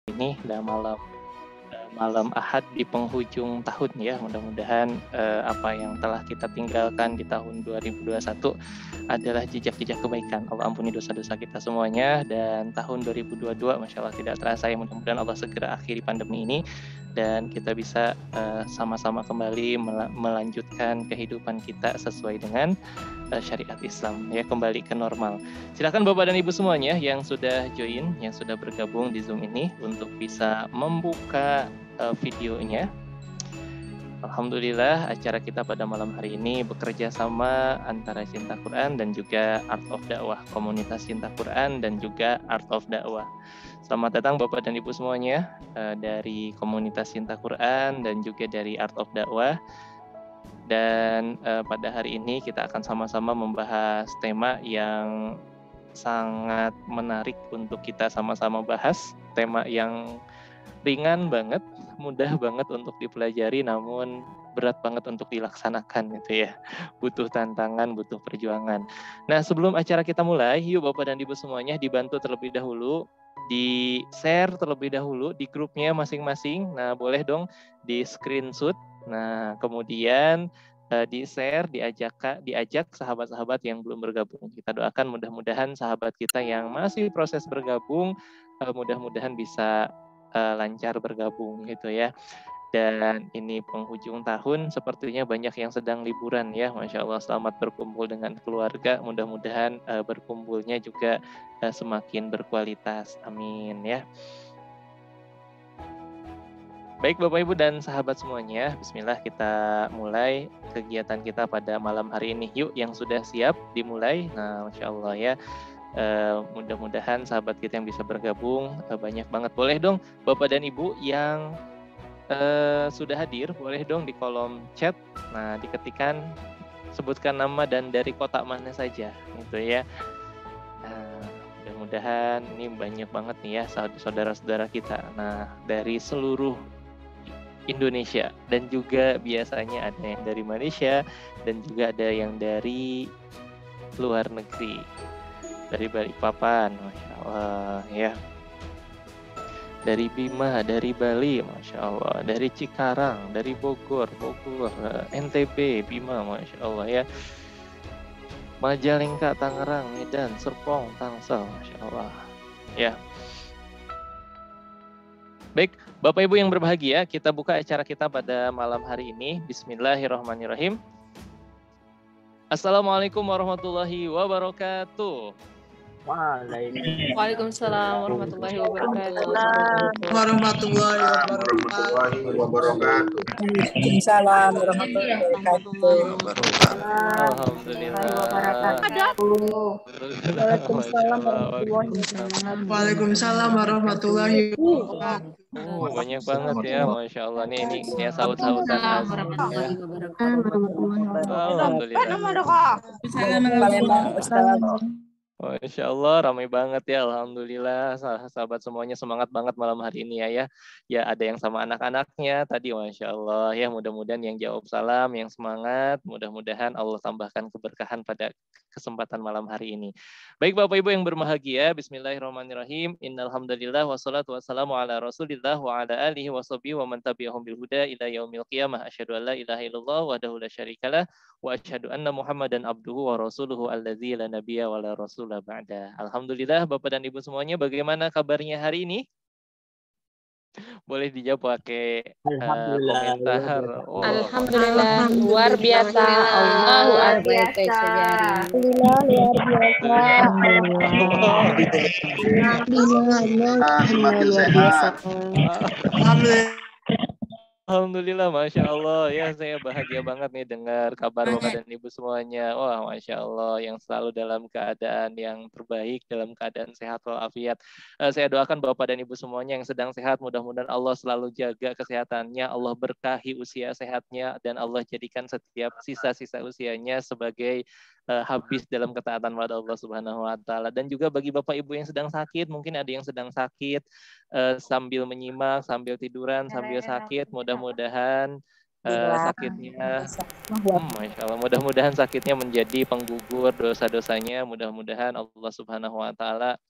ini malam Ahad di penghujung tahun ya. Mudah-mudahan apa yang telah kita tinggalkan di tahun 2021 adalah jejak-jejak kebaikan. Allah ampuni dosa-dosa kita semuanya, dan tahun 2022 Masya Allah tidak terasa ya. Mudah-mudahan Allah segera akhiri pandemi ini dan kita bisa sama-sama kembali melanjutkan kehidupan kita sesuai dengan syariat Islam ya, kembali ke normal. Silakan Bapak dan Ibu semuanya yang sudah join, yang sudah bergabung di Zoom ini untuk bisa membuka videonya. Alhamdulillah acara kita pada malam hari ini bekerja sama antara Cinta Quran dan juga Art of Dakwah, komunitas Cinta Quran dan juga Art of Dakwah. Selamat datang Bapak dan Ibu semuanya dari komunitas Cinta Quran dan juga dari Art of Dakwah. Dan pada hari ini kita akan sama-sama membahas tema yang sangat menarik untuk kita sama-sama bahas. Tema yang ringan banget, mudah banget untuk dipelajari, namun berat banget untuk dilaksanakan gitu ya. Butuh tantangan, butuh perjuangan. Nah, sebelum acara kita mulai, yuk Bapak dan Ibu semuanya dibantu terlebih dahulu, di-share terlebih dahulu di grupnya masing-masing. Nah, boleh dong di-screenshot. Nah, kemudian di-share, diajak sahabat-sahabat yang belum bergabung. Kita doakan mudah-mudahan sahabat kita yang masih proses bergabung, mudah-mudahan bisa lancar bergabung gitu ya. Dan ini penghujung tahun, sepertinya banyak yang sedang liburan ya. Masya Allah, selamat berkumpul dengan keluarga. Mudah-mudahan berkumpulnya juga semakin berkualitas. Amin ya. Baik Bapak Ibu dan sahabat semuanya, bismillah kita mulai kegiatan kita pada malam hari ini. Yuk yang sudah siap dimulai. Nah Masya Allah ya, mudah-mudahan sahabat kita yang bisa bergabung banyak banget. Boleh dong Bapak dan Ibu yang sudah hadir, boleh dong di kolom chat. Nah diketikkan, sebutkan nama dan dari kota mana saja gitu ya. Mudah-mudahan ini banyak banget nih ya saudara-saudara kita. Nah dari seluruh Indonesia dan juga biasanya ada yang dari Malaysia dan juga ada yang dari luar negeri, dari Balikpapan, Masya Allah ya, dari Bima, dari Bali, Masya Allah, dari Cikarang, dari Bogor, NTB, Bima, Masya Allah ya, Majalengka, Tangerang, Medan, Serpong, Tangsel, Masya Allah ya. Baik, Bapak Ibu yang berbahagia, kita buka acara kita pada malam hari ini. Bismillahirrahmanirrahim. Assalamualaikum warahmatullahi wabarakatuh. Waalaikumsalam warahmatullahi wabarakatuh. Warahmatullahi wabarakatuh. Waalaikumsalam warahmatullahi wabarakatuh. Waalaikumsalam warahmatullahi wabarakatuh. Banyak banget ya, Masya Allah. Ini ya saut-sautan warahmatullahi wabarakatuh. Alhamdulillah. Palembang Ustaz. Masya Allah, ramai banget ya. Alhamdulillah, sahabat semuanya semangat banget malam hari ini ya. Ya ada yang sama anak-anaknya tadi, Masya Allah. Ya mudah-mudahan yang jawab salam, yang semangat. Mudah-mudahan Allah tambahkan keberkahan pada kesempatan malam hari ini. Baik Bapak Ibu yang berbahagia, Bismillahirrahmanirrahim. Innalhamdulillah wassalatu wassalamu ala Rasulillah wa ala alihi wa sahbihi wa man tabi'ahum bil huda ila yaumil qiyamah. Asyhadu an la ilaha illallah wahdahu la syarikalah wa asyhadu anna Muhammadan abduhu wa rasuluhu alladzi la nabiyya wa la rasula ba'da. Alhamdulillah Bapak dan Ibu semuanya, bagaimana kabarnya hari ini? Boleh dijawab pakai komentar. Alhamdulillah luar biasa. Allahu akbar. Alhamdulillah luar biasa. Alhamdulillah, Masya Allah. Ya, saya bahagia banget nih dengar kabar Bapak dan Ibu semuanya. Wah, Masya Allah, yang selalu dalam keadaan yang terbaik, dalam keadaan sehat walafiat. Saya doakan Bapak dan Ibu semuanya yang sedang sehat, mudah-mudahan Allah selalu jaga kesehatannya, Allah berkahi usia sehatnya, dan Allah jadikan setiap sisa-sisa usianya sebagai habis dalam ketaatan pada Allah Subhanahu wa taala. Dan juga bagi Bapak Ibu yang sedang sakit, mungkin ada yang sedang sakit sambil menyimak, sambil tiduran, sambil sakit, mudah-mudahan sakitnya Masya Allah, mudah-mudahan sakitnya menjadi penggugur dosa-dosanya. Mudah-mudahan Allah Subhanahu wa taala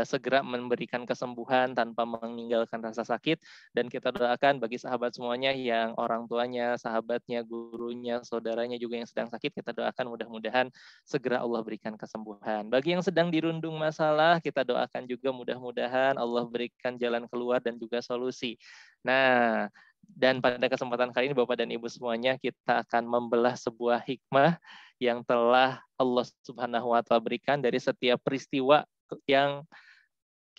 segera memberikan kesembuhan tanpa meninggalkan rasa sakit, dan kita doakan bagi sahabat semuanya yang orang tuanya, sahabatnya, gurunya, saudaranya juga yang sedang sakit, kita doakan mudah-mudahan segera Allah berikan kesembuhan. Bagi yang sedang dirundung masalah, kita doakan juga mudah-mudahan Allah berikan jalan keluar dan juga solusi. Nah, dan pada kesempatan kali ini Bapak dan Ibu semuanya, kita akan membelah sebuah hikmah yang telah Allah Subhanahu wa Ta'ala berikan dari setiap peristiwa yang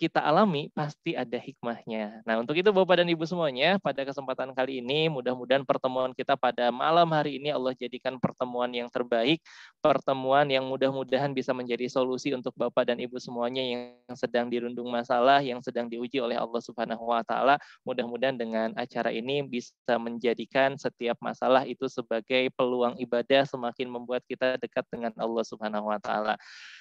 kita alami pasti ada hikmahnya. Nah, untuk itu Bapak dan Ibu semuanya, pada kesempatan kali ini mudah-mudahan pertemuan kita pada malam hari ini Allah jadikan pertemuan yang terbaik, pertemuan yang mudah-mudahan bisa menjadi solusi untuk Bapak dan Ibu semuanya yang sedang dirundung masalah, yang sedang diuji oleh Allah Subhanahu wa Ta'ala. Mudah-mudahan dengan acara ini bisa menjadikan setiap masalah itu sebagai peluang ibadah, semakin membuat kita dekat dengan Allah Subhanahu wa Ta'ala.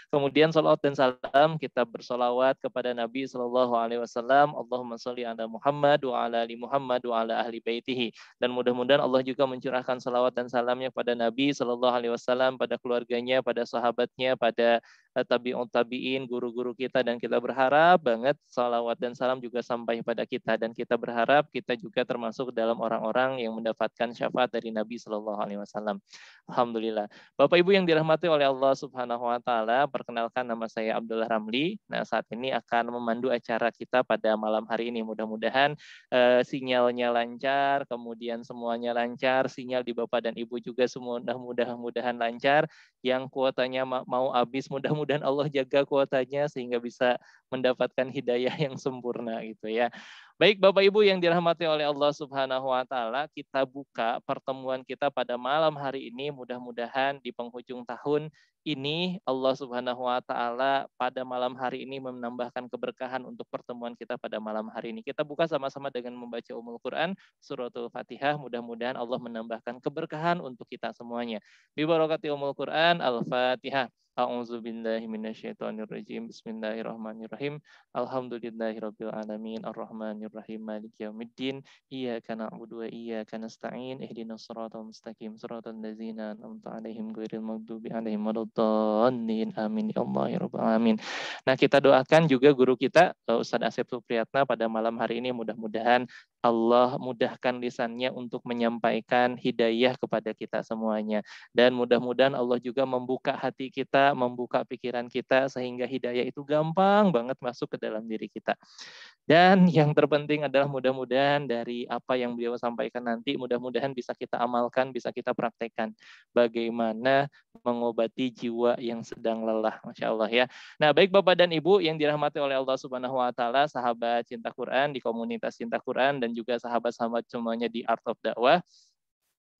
Kemudian salawat dan salam, kita bersolawat kepada Nabi Shallallahu Alaihi Wasallam. Allahumma sholli ala Muhammad wa ala ali Muhammad wa ala ahli baitihi. Dan mudah-mudahan Allah juga mencurahkan salawat dan salamnya pada Nabi Shallallahu Alaihi Wasallam, pada keluarganya, pada sahabatnya, pada tabi'un tabi'in, guru-guru kita, dan kita berharap banget salawat dan salam juga sampai pada kita, dan kita berharap kita juga termasuk dalam orang-orang yang mendapatkan syafaat dari Nabi Shallallahu Alaihi Wasallam. Alhamdulillah. Bapak Ibu yang dirahmati oleh Allah Subhanahu wa Ta'ala, perkenalkan nama saya Abdullah Ramli. Nah, saat ini akan memandu acara kita pada malam hari ini. Mudah-mudahan sinyalnya lancar, kemudian semuanya lancar, sinyal di Bapak dan Ibu juga semua mudah-mudahan lancar. Yang kuotanya mau habis, mudah-mudahan Allah jaga kuotanya sehingga bisa mendapatkan hidayah yang sempurna gitu ya. Baik Bapak Ibu yang dirahmati oleh Allah Subhanahu wa Ta'ala, kita buka pertemuan kita pada malam hari ini. Mudah-mudahan di penghujung tahun ini Allah Subhanahu wa Ta'ala pada malam hari ini menambahkan keberkahan untuk pertemuan kita pada malam hari ini. Kita buka sama-sama dengan membaca Ummul Quran, suratul Fatihah. Mudah-mudahan Allah menambahkan keberkahan untuk kita semuanya. Bi barakati Ummul Quran, Al-Fatihah. A'udzu billahi minasyaitonir rajim. Bismillahirrahmanirrahim. Alhamdulillahirabbil alamin, arrahmanir rahim, maliki yaumiddin. Iyyaka na'budu wa iyyaka nasta'in. Ihdinas shiratal mustaqim, shiratal ladzina an'amta 'alaihim ghairil maghdubi 'alaihim waladdallin. Amin ya Allah ya rabbal alamin. Nah, kita doakan juga guru kita Ustadz Asep Supriyatna pada malam hari ini, mudah-mudahan Allah mudahkan lisannya untuk menyampaikan hidayah kepada kita semuanya. Dan mudah-mudahan Allah juga membuka hati kita, membuka pikiran kita, sehingga hidayah itu gampang banget masuk ke dalam diri kita. Dan yang terpenting adalah mudah-mudahan dari apa yang beliau sampaikan nanti, mudah-mudahan bisa kita amalkan, bisa kita praktekkan. Bagaimana mengobati jiwa yang sedang lelah. Masya Allah ya. Nah, baik Bapak dan Ibu yang dirahmati oleh Allah Subhanahu wa Ta'ala, sahabat cinta Quran di komunitas cinta Quran, dan juga sahabat-sahabat semuanya di Art of Dakwah.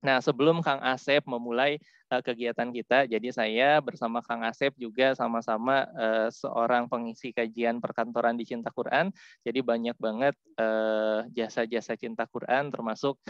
Nah, sebelum Kang Asep memulai kegiatan kita, jadi saya bersama Kang Asep juga sama-sama seorang pengisi kajian perkantoran di Cinta Quran. Jadi banyak banget jasa-jasa Cinta Quran, termasuk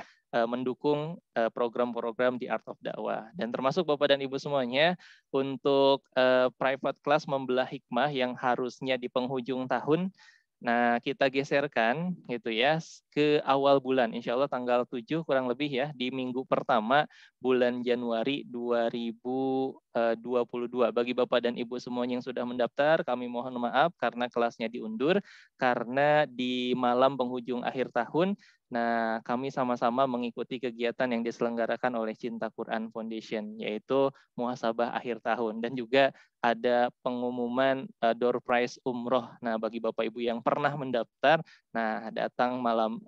mendukung program-program di Art of Dakwah. Dan termasuk Bapak dan Ibu semuanya, untuk private class membelah hikmah yang harusnya di penghujung tahun, nah, kita geserkan gitu ya ke awal bulan, insya Allah tanggal 7 kurang lebih ya, di minggu pertama bulan Januari 2022. Bagi Bapak dan Ibu semuanya yang sudah mendaftar, kami mohon maaf karena kelasnya diundur, karena di malam penghujung akhir tahun, nah kami sama-sama mengikuti kegiatan yang diselenggarakan oleh Cinta Quran Foundation, yaitu muhasabah akhir tahun, dan juga ada pengumuman door prize umroh. Nah, bagi Bapak Ibu yang pernah mendaftar, nah datang malam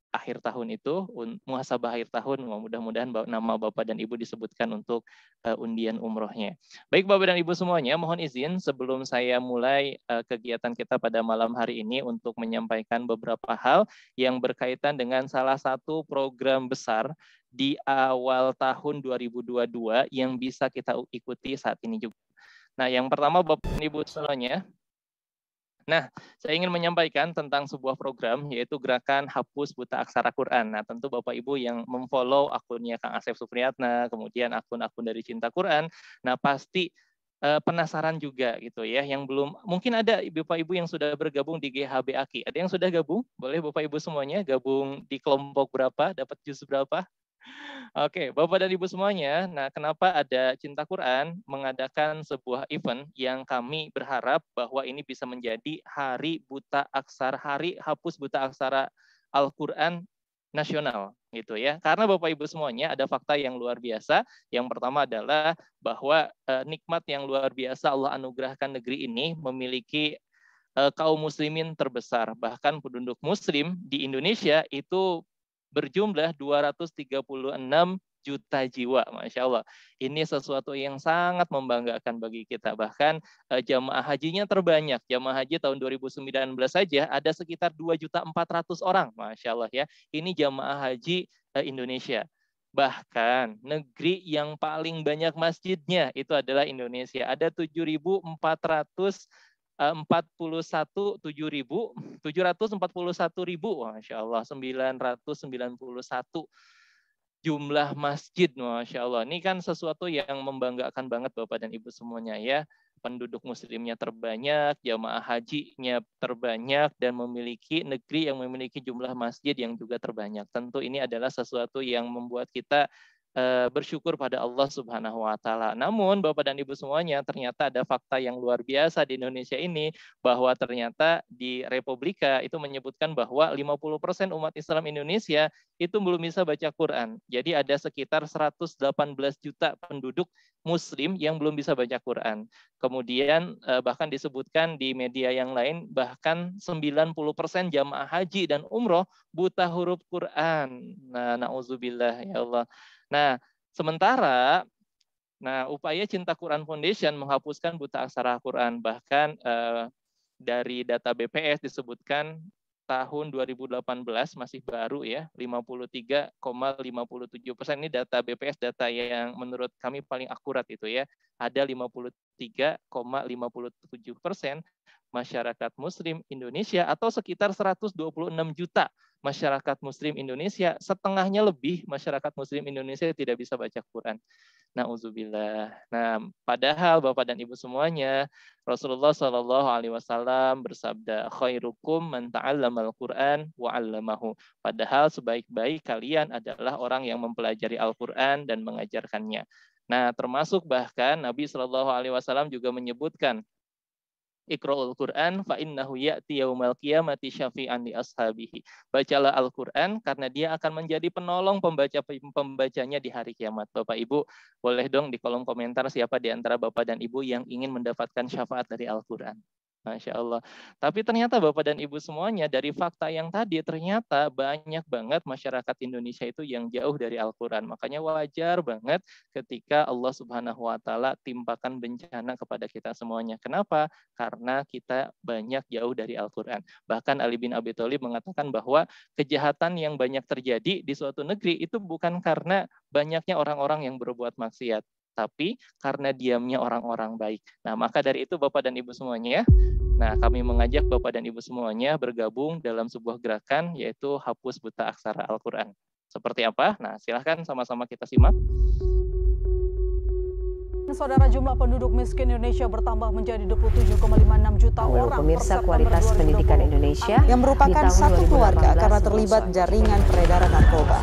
akhir tahun itu, muhasabah akhir tahun, mudah-mudahan nama Bapak dan Ibu disebutkan untuk undian umrohnya. Baik Bapak dan Ibu semuanya, mohon izin sebelum saya mulai kegiatan kita pada malam hari ini untuk menyampaikan beberapa hal yang berkaitan dengan salah satu program besar di awal tahun 2022 yang bisa kita ikuti saat ini juga. Nah, yang pertama Bapak dan Ibu semuanya, nah, saya ingin menyampaikan tentang sebuah program, yaitu Gerakan Hapus Buta Aksara Quran. Nah, tentu Bapak Ibu yang memfollow akunnya Kang Asep Supriyatna, kemudian akun-akun dari Cinta Quran, nah pasti penasaran juga gitu ya, yang belum, mungkin ada Bapak Ibu yang sudah bergabung di GHB Aki. Ada yang sudah gabung? Boleh Bapak Ibu semuanya gabung di kelompok berapa, dapat juz berapa? Oke, Bapak dan Ibu semuanya, nah kenapa ada Cinta Quran mengadakan sebuah event yang kami berharap bahwa ini bisa menjadi Hari Buta Aksara, Hari Hapus Buta Aksara Al-Quran Nasional gitu ya. Karena Bapak Ibu semuanya ada fakta yang luar biasa. Yang pertama adalah bahwa nikmat yang luar biasa Allah anugerahkan negeri ini memiliki kaum muslimin terbesar. Bahkan penduduk muslim di Indonesia itu berjumlah 236 juta jiwa, Masya Allah. Ini sesuatu yang sangat membanggakan bagi kita. Bahkan jamaah hajinya terbanyak. Jamaah haji tahun 2019 saja ada sekitar 2.400.000 orang, Masya Allah ya. Ini jamaah haji Indonesia. Bahkan negeri yang paling banyak masjidnya itu adalah Indonesia. Ada 741.741.000, Masya Allah, 991 jumlah masjid, Masya Allah. Ini kan sesuatu yang membanggakan banget Bapak dan Ibu semuanya ya. Penduduk muslimnya terbanyak, jamaah hajinya terbanyak, dan memiliki negeri yang memiliki jumlah masjid yang juga terbanyak. Tentu ini adalah sesuatu yang membuat kita bersyukur pada Allah Subhanahu wa taala. Namun Bapak dan Ibu semuanya, ternyata ada fakta yang luar biasa di Indonesia ini, bahwa ternyata di Republika itu menyebutkan bahwa 50% umat Islam Indonesia itu belum bisa baca Quran. Jadi ada sekitar 118 juta penduduk muslim yang belum bisa baca Quran. Kemudian bahkan disebutkan di media yang lain, bahkan 90% jamaah haji dan umroh buta huruf Quran. Nah, na'udzubillah ya Allah. Nah, sementara upaya Cinta Quran Foundation menghapuskan buta aksara Quran. Bahkan dari data BPS disebutkan tahun 2018 masih baru ya, 53,57%. Ini data BPS, data yang menurut kami paling akurat itu ya. Ada 53,57% masyarakat muslim Indonesia atau sekitar 126 juta masyarakat muslim Indonesia, setengahnya lebih masyarakat muslim Indonesia tidak bisa baca Quran. Nauzubillah. Nah, padahal Bapak dan Ibu semuanya, Rasulullah Shallallahu Alaihi Wasallam bersabda, khairukum man ta'allamal Quran wa 'allamahu. Padahal sebaik-baik kalian adalah orang yang mempelajari Al-Quran dan mengajarkannya. Nah, termasuk bahkan Nabi Shallallahu Alaihi Wasallam juga menyebutkan, Iqra'ul Quran fa innahu ya'ti yaumal qiyamati syafi'an li ashabihi. Bacalah Al-Quran karena dia akan menjadi penolong pembacanya di hari kiamat. Bapak Ibu, boleh dong di kolom komentar siapa di antara Bapak dan Ibu yang ingin mendapatkan syafaat dari Al-Quran. Masya Allah. Tapi ternyata Bapak dan Ibu semuanya, dari fakta yang tadi, ternyata banyak banget masyarakat Indonesia itu yang jauh dari Al-Quran. Makanya wajar banget ketika Allah Subhanahu wa Ta'ala timpakan bencana kepada kita semuanya. Kenapa? Karena kita banyak jauh dari Al-Quran. Bahkan Ali bin Abi Thalib mengatakan bahwa kejahatan yang banyak terjadi di suatu negeri itu bukan karena banyaknya orang-orang yang berbuat maksiat, tapi karena diamnya orang-orang baik. Nah, maka dari itu Bapak dan Ibu semuanya, kami mengajak Bapak dan Ibu semuanya bergabung dalam sebuah gerakan, yaitu Hapus Buta Aksara Al-Quran. Seperti apa? Nah, silahkan sama-sama kita simak. Saudara, jumlah penduduk miskin Indonesia bertambah menjadi 27,56 juta orang. Pemirsa, kualitas pendidikan Indonesia yang merupakan satu keluarga karena terlibat jaringan peredaran narkoba.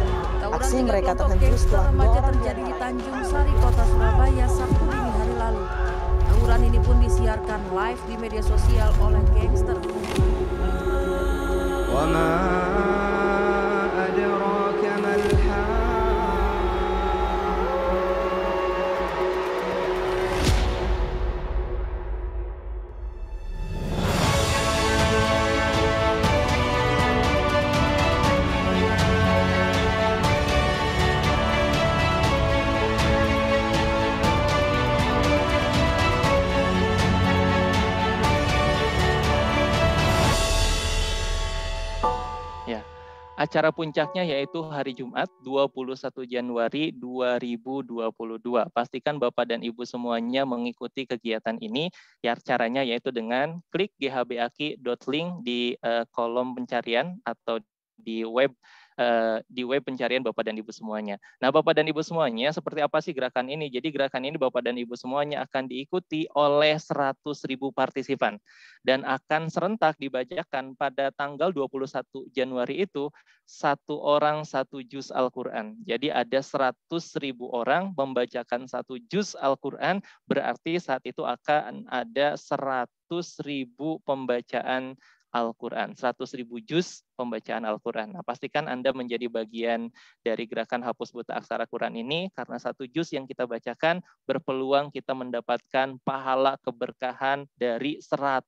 Aksi mereka terhenti setelah remaja terjadi di Tanjung Sari, Kota Surabaya, Sabtu dini hari lalu. Tawuran ini pun disiarkan live di media sosial oleh gangster. Acara puncaknya yaitu hari Jumat 21 Januari 2022. Pastikan Bapak dan Ibu semuanya mengikuti kegiatan ini. Ya, caranya yaitu dengan klik ghbaki.link di kolom pencarian atau di web di web pencarian Bapak dan Ibu semuanya. Nah, Bapak dan Ibu semuanya, seperti apa sih gerakan ini? Jadi gerakan ini Bapak dan Ibu semuanya akan diikuti oleh 100.000 partisipan dan akan serentak dibacakan pada tanggal 21 Januari itu satu orang satu juz Al-Quran. Jadi ada 100.000 orang membacakan satu juz Al-Quran, berarti saat itu akan ada 100.000 pembacaan Al-Quran, 100.000 juz pembacaan Al-Quran. Nah, pastikan Anda menjadi bagian dari gerakan hapus buta aksara Quran ini, karena satu juz yang kita bacakan berpeluang kita mendapatkan pahala keberkahan dari 100.000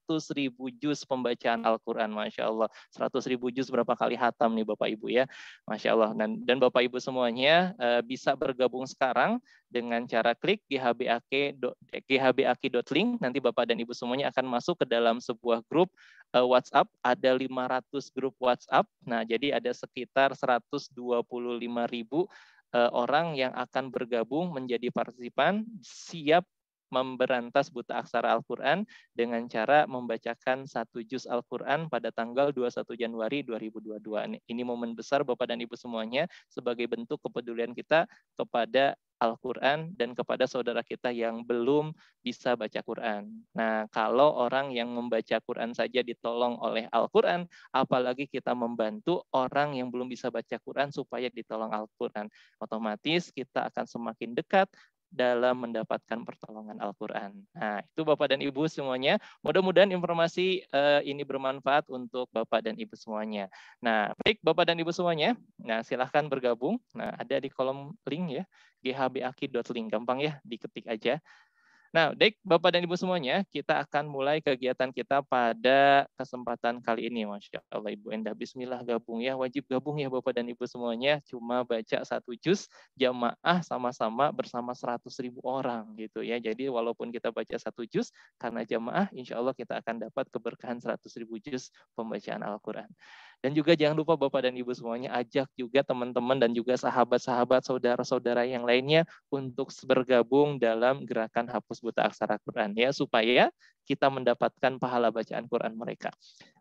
juz pembacaan Al-Quran. Masya Allah, 100.000 juz berapa kali hatam nih Bapak Ibu ya, Masya Allah. Dan Bapak Ibu semuanya bisa bergabung sekarang dengan cara klik ghbaki.link. Nanti Bapak dan Ibu semuanya akan masuk ke dalam sebuah grup WhatsApp, ada 500 grup WhatsApp. Nah, jadi ada sekitar 125.000 orang yang akan bergabung menjadi partisipan siap memberantas buta aksara Al-Quran dengan cara membacakan satu juz Al-Quran pada tanggal 21 Januari 2022. Ini momen besar Bapak dan Ibu semuanya sebagai bentuk kepedulian kita kepada Al-Quran dan kepada saudara kita yang belum bisa baca Quran. Nah, kalau orang yang membaca Quran saja ditolong oleh Al-Quran, apalagi kita membantu orang yang belum bisa baca Quran supaya ditolong Al-Quran. Otomatis kita akan semakin dekat dalam mendapatkan pertolongan Al-Quran. Nah, itu Bapak dan Ibu semuanya. Mudah-mudahan informasi ini bermanfaat untuk Bapak dan Ibu semuanya. Nah, baik Bapak dan Ibu semuanya. Nah, silahkan bergabung. Nah, ada di kolom link ya, ghbaki.link. Gampang ya, diketik aja. Nah, baik Bapak dan Ibu semuanya, kita akan mulai kegiatan kita pada kesempatan kali ini. Masya Allah Ibu Endah, bismillah gabung ya, wajib gabung ya Bapak dan Ibu semuanya, cuma baca satu juz, jamaah sama-sama bersama 100.000 orang gitu ya. Jadi walaupun kita baca satu juz, karena jamaah, insya Allah kita akan dapat keberkahan 100.000 juz pembacaan Al-Quran. Dan juga jangan lupa Bapak dan Ibu semuanya, ajak juga teman-teman dan juga sahabat-sahabat, saudara-saudara yang lainnya untuk bergabung dalam gerakan hapus buta aksara Quran ya, supaya kita mendapatkan pahala bacaan Quran mereka.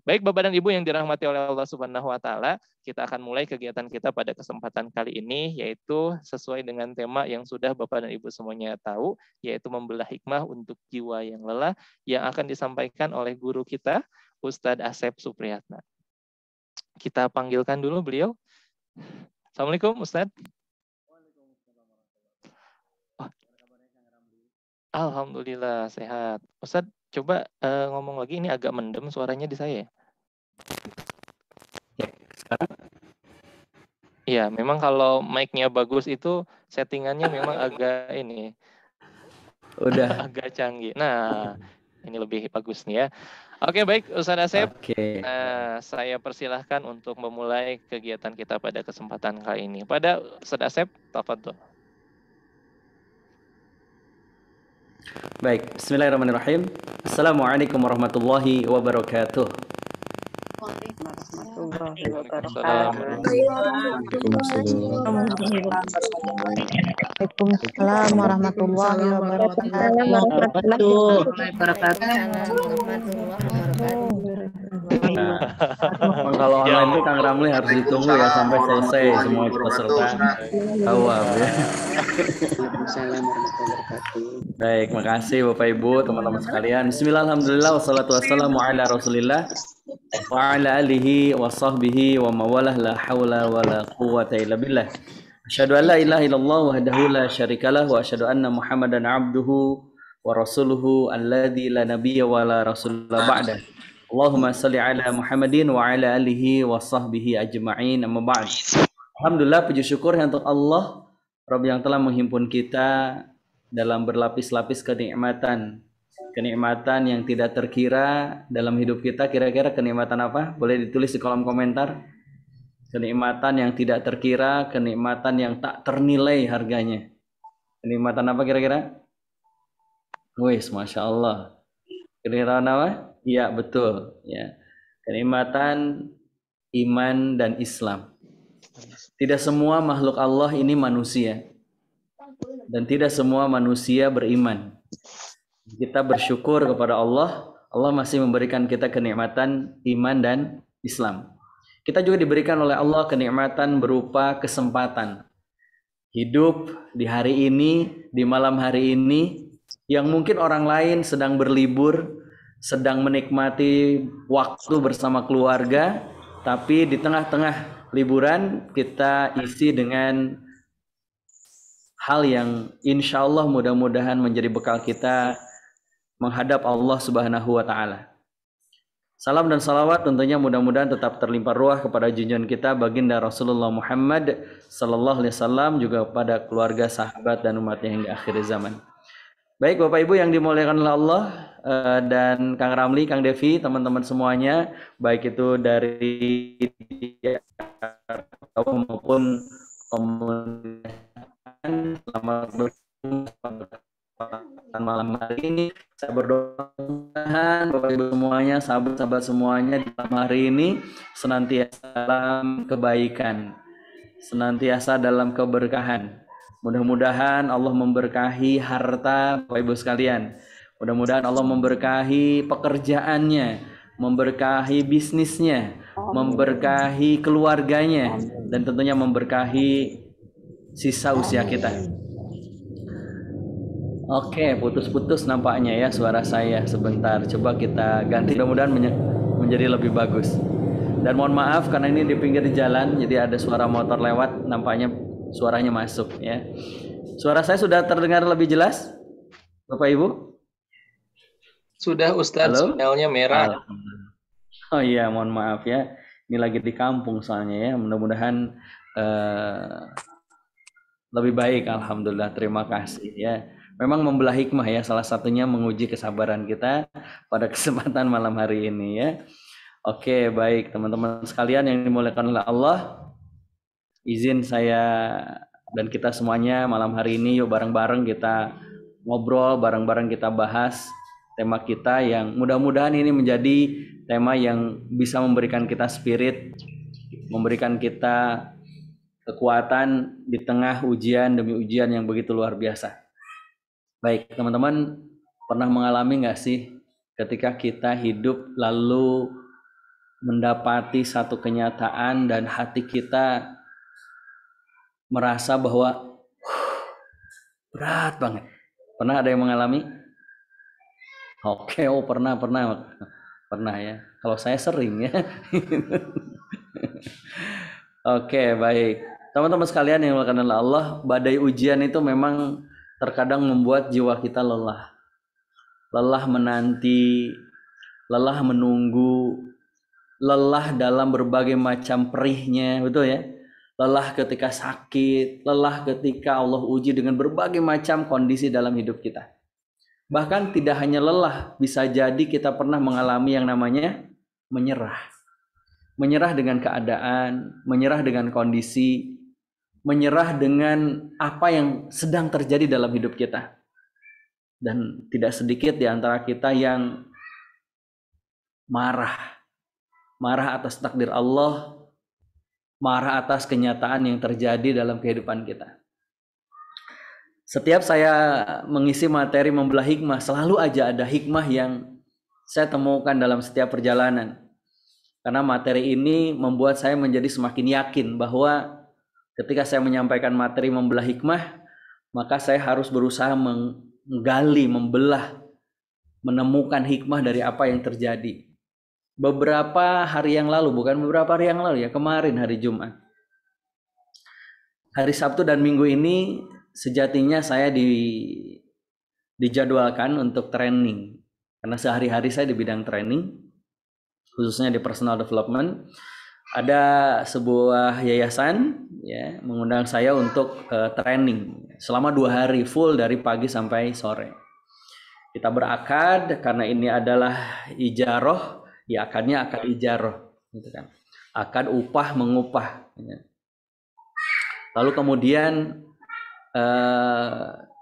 Baik Bapak dan Ibu yang dirahmati oleh Allah Subhanahu wa taala, kita akan mulai kegiatan kita pada kesempatan kali ini, yaitu sesuai dengan tema yang sudah Bapak dan Ibu semuanya tahu, yaitu membelah hikmah untuk jiwa yang lelah, yang akan disampaikan oleh guru kita Ustadz Asep Supriyatna. Kita panggilkan dulu beliau. Assalamualaikum Ustadz. Oh. Alhamdulillah sehat. Ustadz coba ngomong lagi, ini agak mendem suaranya di saya. Ya, sekarang? Iya, memang kalau mic-nya bagus itu settingannya memang agak ini. Udah. Agak canggih. Nah, ini lebih bagus nih ya. Oke, baik Ustadz Asep. Oke. Saya persilahkan untuk memulai kegiatan kita pada kesempatan kali ini. Pada Ustadz Asep, tafadhol. Baik, bismillahirrahmanirrahim. Assalamualaikum warahmatullahi wabarakatuh. Waalaikumsalam warahmatullahi wabarakatuh. Kalau online itu Kang Ramli harus ditunggu ya sampai selesai semua peserta awal ya. Baik, makasih Bapak Ibu, teman-teman sekalian. Bismillah, alhamdulillah, wassalatu wassalamu ala rasulillah wa ala alihi wa sahbihi wa mawalah, la hawla wa la quwwata illa billah. Asyhadu an la ilaha illallah wahdahu la syarikalah wa asyhadu anna Muhammadan abduhu wa rasuluhu alladzi la nabiyya wa la rasulla ba'da. Allahumma salli ala Muhammadin wa ala alihi wa sahbihi ajma'in, amma ba'd. Alhamdulillah, puji syukur untuk Allah Rabb yang telah menghimpun kita dalam berlapis-lapis kenikmatan yang tidak terkira dalam hidup kita. Kira-kira kenikmatan apa? Boleh ditulis di kolom komentar. Kenikmatan yang tidak terkira, kenikmatan yang tak ternilai harganya. Kenikmatan apa kira-kira? Wis, Masya Allah. Kenikmatan apa? Iya, betul. Ya. Kenikmatan iman dan Islam. Tidak semua makhluk Allah ini manusia. Dan tidak semua manusia beriman. Kita bersyukur kepada Allah. Allah masih memberikan kita kenikmatan iman dan Islam. Kita juga diberikan oleh Allah kenikmatan berupa kesempatan hidup di hari ini, di malam hari ini, yang mungkin orang lain sedang berlibur, sedang menikmati waktu bersama keluarga, tapi di tengah-tengah liburan kita isi dengan hal yang insya Allah mudah-mudahan menjadi bekal kita menghadap Allah Subhanahu wa Ta'ala. Salam dan salawat tentunya mudah-mudahan tetap terlimpah ruah kepada junjungan kita baginda Rasulullah Muhammad sallallahu alaihi wasallam, juga kepada keluarga, sahabat dan umatnya hingga akhir zaman. Baik Bapak Ibu yang dimuliakan oleh Allah, dan Kang Ramli, Kang Devi, teman-teman semuanya, baik itu dari maupun komunitas, selamat malam hari ini. Saya berdoa Bapak Ibu semuanya, sahabat-sahabat semuanya di malam hari ini senantiasa dalam kebaikan, senantiasa dalam keberkahan. Mudah-mudahan Allah memberkahi harta Bapak Ibu sekalian. Mudah-mudahan Allah memberkahi pekerjaannya, memberkahi bisnisnya, memberkahi keluarganya, dan tentunya memberkahi sisa usia kita. Oke, putus-putus nampaknya ya suara saya sebentar. Coba kita ganti, mudah-mudahan menjadi lebih bagus. Dan mohon maaf karena ini di pinggir jalan, jadi ada suara motor lewat, nampaknya suaranya masuk ya. Suara saya sudah terdengar lebih jelas, Bapak Ibu? Sudah Ustadz, sinyalnya merah. Oh iya, mohon maaf ya. Ini lagi di kampung soalnya ya. Mudah-mudahan lebih baik. Alhamdulillah, terima kasih ya. Memang membelah hikmah ya, salah satunya menguji kesabaran kita pada kesempatan malam hari ini ya. Oke, baik teman-teman sekalian yang dimuliakan oleh Allah, izin saya dan kita semuanya malam hari ini yuk bareng-bareng kita ngobrol, bareng-bareng kita bahas tema kita yang mudah-mudahan ini menjadi tema yang bisa memberikan kita spirit, memberikan kita kekuatan di tengah ujian demi ujian yang begitu luar biasa. Baik, teman-teman pernah mengalami nggak sih ketika kita hidup lalu mendapati satu kenyataan dan hati kita merasa bahwa berat banget. Pernah ada yang mengalami? Oke, pernah ya. Kalau saya sering ya. Oke, baik. Teman-teman sekalian yang dimuliakan oleh Allah, badai ujian itu memang terkadang membuat jiwa kita lelah. Lelah menanti, lelah menunggu, lelah dalam berbagai macam perihnya, betul ya? Lelah ketika sakit, lelah ketika Allah uji dengan berbagai macam kondisi dalam hidup kita. Bahkan tidak hanya lelah, bisa jadi kita pernah mengalami yang namanya menyerah. Menyerah dengan keadaan, menyerah dengan kondisi, menyerah dengan apa yang sedang terjadi dalam hidup kita. Dan tidak sedikit di antara kita yang marah atas takdir Allah, marah atas kenyataan yang terjadi dalam kehidupan kita. Setiap saya mengisi materi membelah hikmah, selalu aja ada hikmah yang saya temukan dalam setiap perjalanan. Karena materi ini membuat saya menjadi semakin yakin bahwa ketika saya menyampaikan materi membelah hikmah, maka saya harus berusaha menggali, membelah, menemukan hikmah dari apa yang terjadi. Beberapa hari yang lalu, bukan beberapa hari yang lalu ya, kemarin hari Jumat. Hari Sabtu dan Minggu ini sejatinya saya dijadwalkan untuk training. Karena sehari-hari saya di bidang training, khususnya di personal development. Ada sebuah yayasan ya mengundang saya untuk training selama 2 hari full dari pagi sampai sore. Kita berakad karena ini adalah ijaroh, ya akadnya akad ijaroh, gitu kan. Akad upah mengupah. Ya. Lalu kemudian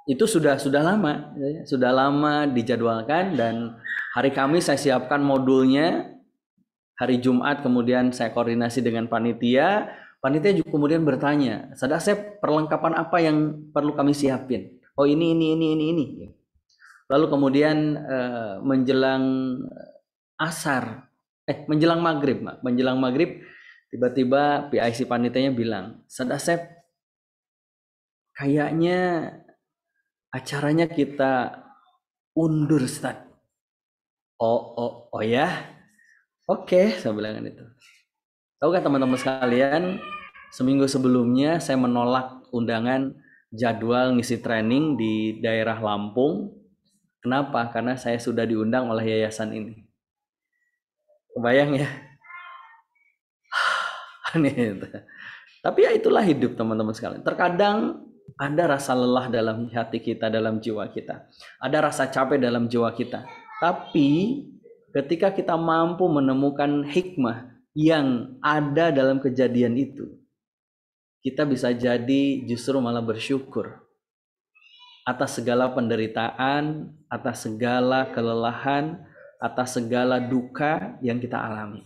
itu sudah lama, ya, sudah lama dijadwalkan dan hari Kamis saya siapkan modulnya. Hari Jumat kemudian saya koordinasi dengan panitia juga kemudian bertanya, Saudara Asep, perlengkapan apa yang perlu kami siapin? Oh ini. Lalu kemudian menjelang maghrib Tiba-tiba PIC panitianya bilang, Ustadz Asep, kayaknya acaranya kita undur, Ustadz. Oh ya? Oke, saya bilang itu. Tahu kan teman-teman sekalian, seminggu sebelumnya saya menolak undangan jadwal ngisi training di daerah Lampung. Kenapa? Karena saya sudah diundang oleh yayasan ini. Kebayang ya? Tapi ya itulah hidup teman-teman sekalian. Terkadang ada rasa lelah dalam hati kita, dalam jiwa kita. Ada rasa capek dalam jiwa kita. Tapi ketika kita mampu menemukan hikmah yang ada dalam kejadian itu, kita bisa jadi justru malah bersyukur atas segala penderitaan, atas segala kelelahan, atas segala duka yang kita alami.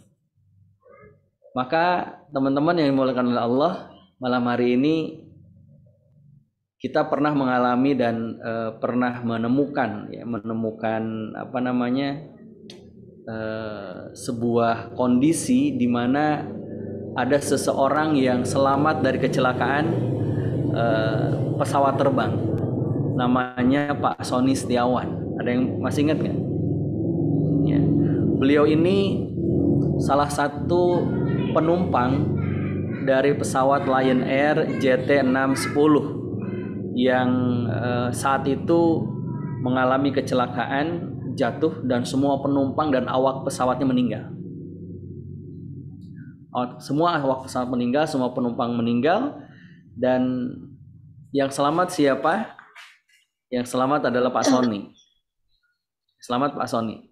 Maka teman-teman yang dimuliakan oleh Allah, malam hari ini kita pernah mengalami dan pernah menemukan sebuah kondisi di mana ada seseorang yang selamat dari kecelakaan pesawat terbang. Namanya Pak Sony Setiawan. Ada yang masih ingat nggak? Ya. Beliau ini salah satu penumpang dari pesawat Lion Air JT610 yang saat itu mengalami kecelakaan, jatuh, dan semua penumpang dan awak pesawatnya meninggal. Semua awak pesawat meninggal, semua penumpang meninggal, dan yang selamat siapa? Yang selamat adalah Pak Sony. Selamat Pak Sony.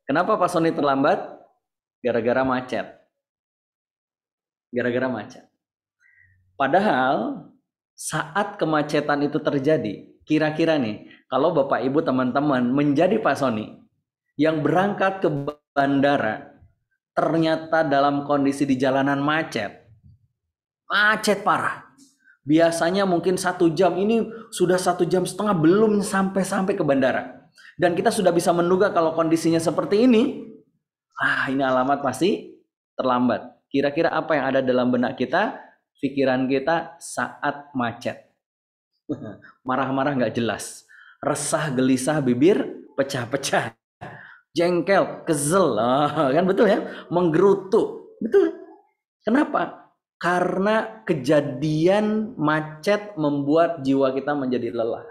Kenapa Pak Sony terlambat? Gara-gara macet. Gara-gara macet. Padahal saat kemacetan itu terjadi, kira-kira nih, kalau Bapak Ibu teman-teman menjadi Pak Sony yang berangkat ke bandara, ternyata dalam kondisi di jalanan macet parah. Biasanya mungkin 1 jam, ini sudah 1,5 jam belum sampai ke bandara. Dan kita sudah bisa menduga kalau kondisinya seperti ini, ini alamat pasti terlambat. Kira-kira apa yang ada dalam benak kita, pikiran kita saat macet? Marah-marah nggak jelas, resah, gelisah, bibir pecah-pecah, jengkel, kesel, kan betul ya, menggerutu, betul. Kenapa? Karena kejadian macet membuat jiwa kita menjadi lelah,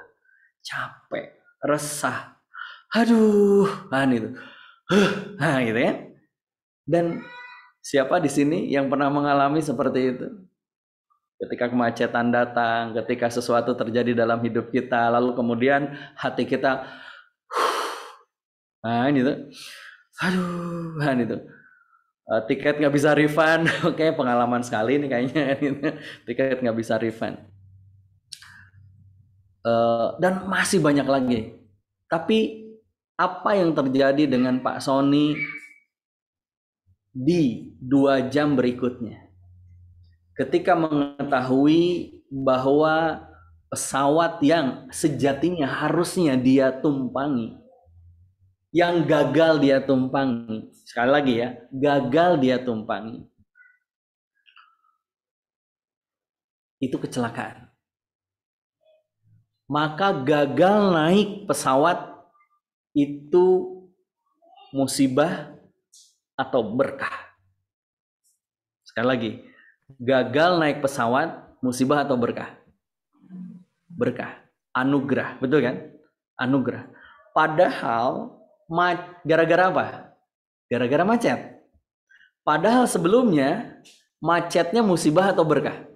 capek, resah, aduh, gitu ya. Dan siapa di sini yang pernah mengalami seperti itu? Ketika kemacetan datang, ketika sesuatu terjadi dalam hidup kita, lalu kemudian hati kita, gitu. Tiket nggak bisa refund. Oke, pengalaman sekali nih kayaknya. Tiket nggak bisa refund. Dan masih banyak lagi. Tapi apa yang terjadi dengan Pak Sony di 2 jam berikutnya? Ketika mengetahui bahwa pesawat yang sejatinya harusnya dia tumpangi, yang gagal dia tumpangi, sekali lagi ya, gagal dia tumpangi, itu kecelakaan. Maka gagal naik pesawat itu musibah atau berkah. Sekali lagi, gagal naik pesawat, musibah atau berkah? Berkah, anugerah, betul kan? Anugerah. Padahal gara-gara apa? Gara-gara macet. Padahal sebelumnya macetnya musibah atau berkah?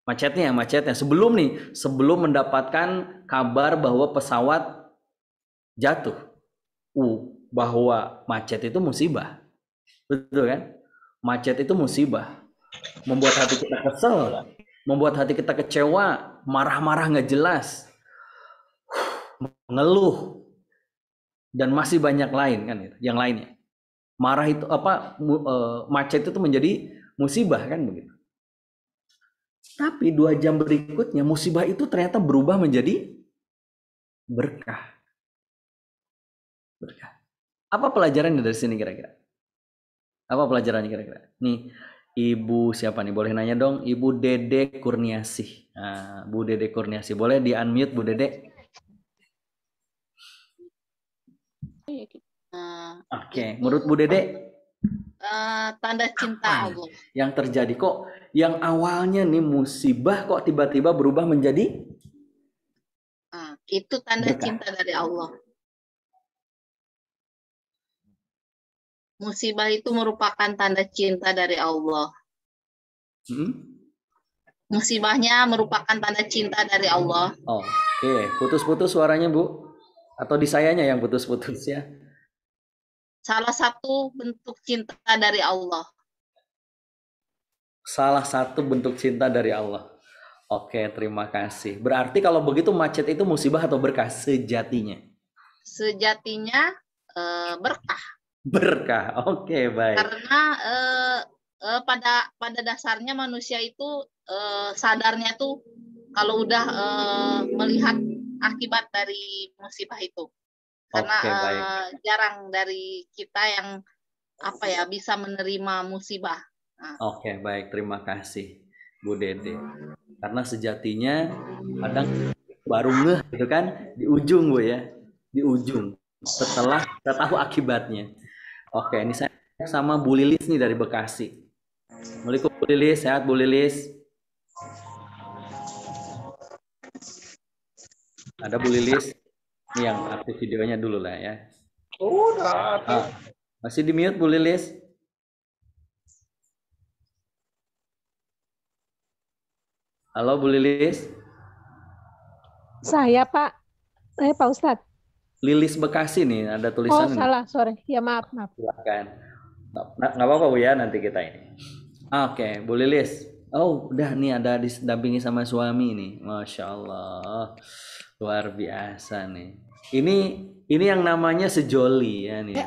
Macetnya sebelum mendapatkan kabar bahwa pesawat jatuh, bahwa macet itu musibah, betul kan? Macet itu musibah, membuat hati kita kesel, membuat hati kita kecewa, marah-marah nggak jelas, mengeluh, dan masih banyak lain kan, yang lainnya. Marah itu macet itu menjadi musibah kan begitu. Tapi 2 jam berikutnya musibah itu ternyata berubah menjadi berkah. Berkah. Apa pelajaran dari sini kira-kira? Apa pelajarannya kira-kira? Nih, Ibu siapa nih? Boleh nanya dong, Ibu Dede Kurniasih. Nah, Bu Dede Kurniasih, boleh di unmute Bu Dede? Oke, menurut Bu Dede tanda cinta Allah. yang terjadi kok yang awalnya nih musibah kok tiba-tiba berubah menjadi Itu tanda berkah. cinta dari Allah. Musibah itu merupakan tanda cinta dari Allah. Musibahnya merupakan tanda cinta dari Allah. Oke, putus-putus suaranya Bu? Atau di sayanya yang putus-putus ya? Salah satu bentuk cinta dari Allah. Salah satu bentuk cinta dari Allah. Oke, terima kasih. Berarti kalau begitu macet itu musibah atau berkah sejatinya? Sejatinya berkah. Berkah, oke, baik. Karena pada dasarnya manusia itu sadarnya tuh kalau udah melihat akibat dari musibah itu. Karena jarang dari kita yang bisa menerima musibah. Oke, baik, terima kasih Bu Dede. Karena sejatinya kadang baru ngeh gitu kan di ujung Bu ya, di ujung setelah kita tahu akibatnya. Oke, ini saya sama Bu Lilis nih dari Bekasi. Assalamualaikum Bu Lilis, sehat Bu Lilis? Ada Bu Lilis? Ini yang aktif videonya dulu lah ya. Udah. Masih di mute Bu Lilis? Halo Bu Lilis? Saya Pak. Saya Pak Ustadz. Lilis Bekasi nih, ada tulisan. Oh salah, sorry. Ya maaf. Silakan. Nggak apa-apa Bu ya, nanti kita ini. Oke, Bu Lilis. Oh, udah nih ada didampingi sama suami nih. Masya Allah. Luar biasa nih. Ini yang namanya sejoli ya nih.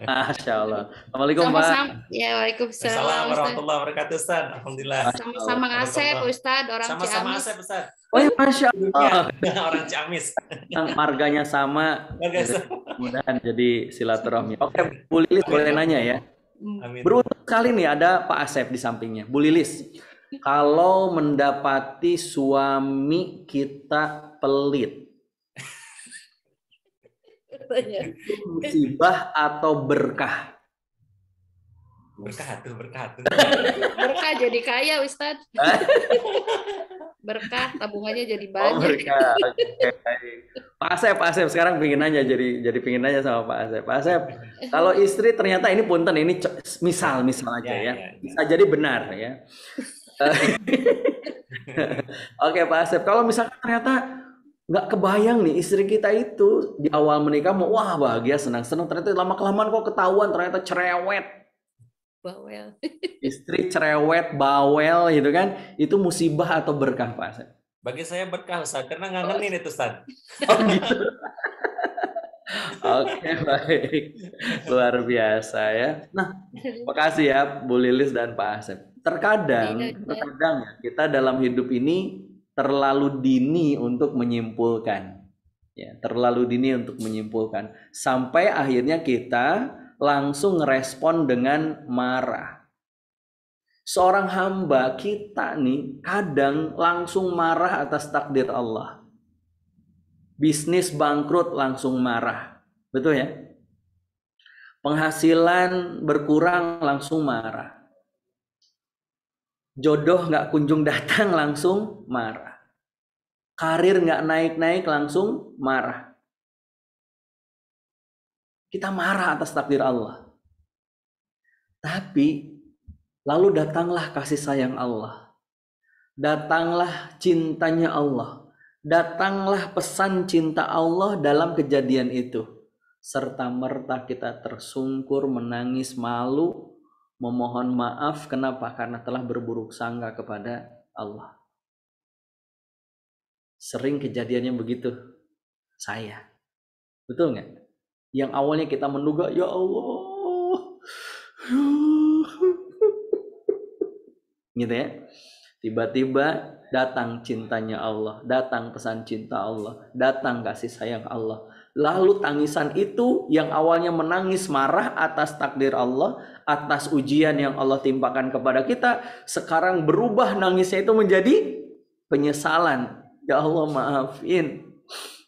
Masya Allah. Assalamualaikum Pak. Ya, waalaikumsalam. Assalamualaikum warahmatullahi wabarakatuh Ustaz. Alhamdulillah. Sama Asep Ustaz, orang Ciamis. Sama Asep Ustaz. Oh ya, Masya Allah. Orang Ciamis. Yang marganya sama. Mudah-mudahan jadi silaturahmi. Oke, Bu Lilis boleh nanya ya. Amin. Beruntung sekali nih ada Pak Asep di sampingnya. Bu Lilis, kalau mendapati suami kita pelit, musibah atau berkah? Berkah tuh. Berkah jadi kaya Ustaz. Berkah tabungannya jadi banyak. Oh, berkah. Okay. Pak Asep sekarang pengen nanya jadi pengen nanya sama Pak Asep. Pak Asep, kalau istri ternyata ini punten ini misal aja ya. Bisa jadi benar ya. Oke, Pak Asep, kalau misalkan ternyata nggak kebayang nih istri kita itu di awal menikah mau wah bahagia senang ternyata lama-kelamaan kok ketahuan ternyata cerewet. Bawel. Istri cerewet, bawel gitu kan, itu musibah atau berkah Pak Asep? Bagi saya berkah Ustaz, karena ngangenin itu Ustaz. Oh gitu. Oke, baik. Luar biasa ya. Nah, makasih ya Bu Lilis dan Pak Asep. Terkadang ya, kita dalam hidup ini terlalu dini untuk menyimpulkan. Ya, terlalu dini untuk menyimpulkan. Sampai akhirnya kita langsung respon dengan marah. Seorang hamba kita nih kadang langsung marah atas takdir Allah. Bisnis bangkrut langsung marah. Betul ya? Penghasilan berkurang langsung marah. Jodoh nggak kunjung datang langsung marah. Karir nggak naik-naik langsung marah. Kita marah atas takdir Allah. Tapi lalu datanglah kasih sayang Allah. Datanglah cintanya Allah. Datanglah pesan cinta Allah dalam kejadian itu. Serta merta kita tersungkur, menangis, malu, memohon maaf. Kenapa? Karena telah berburuk sangka kepada Allah. Sering kejadiannya begitu. Saya. Betul nggak? Yang awalnya kita menduga, ya Allah, gitu ya. Tiba-tiba datang cintanya Allah, datang pesan cinta Allah, datang kasih sayang Allah. Lalu tangisan itu yang awalnya menangis marah atas takdir Allah, atas ujian yang Allah timpakan kepada kita, sekarang berubah nangisnya itu menjadi penyesalan. Ya Allah,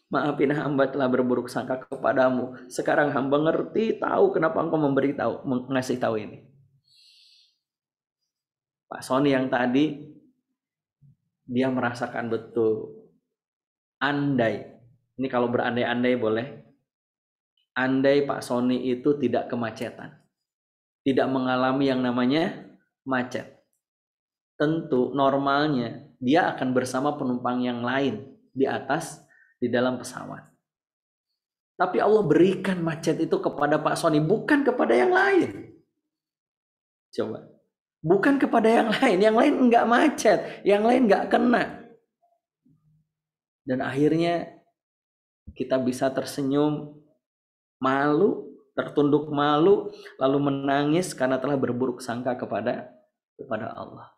maafin hamba telah berburuk sangka kepadamu. Sekarang hamba ngerti, tahu kenapa engkau ngasih tahu ini. Pak Sony yang tadi, dia merasakan betul. Andai, ini kalau berandai-andai boleh. Andai Pak Sony itu tidak kemacetan, tidak mengalami yang namanya macet, tentu normalnya dia akan bersama penumpang yang lain di atas, di dalam pesawat. Tapi Allah berikan macet itu kepada Pak Sony, bukan kepada yang lain. Coba, bukan kepada yang lain enggak macet, yang lain enggak kena. Dan akhirnya kita bisa tersenyum, malu, tertunduk malu, lalu menangis karena telah berburuk sangka kepada Allah.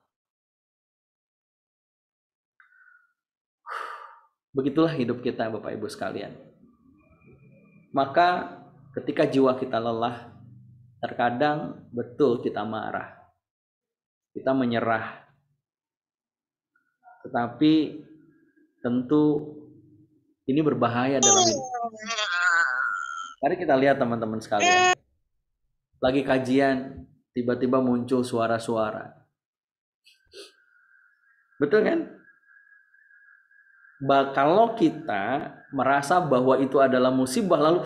Begitulah hidup kita, Bapak Ibu sekalian. Maka ketika jiwa kita lelah, terkadang betul kita marah, kita menyerah. Tetapi tentu ini berbahaya dalam hidup. Mari kita lihat teman-teman sekalian. Lagi kajian, tiba-tiba muncul suara-suara. Betul kan? Kalau kita merasa bahwa itu adalah musibah, lalu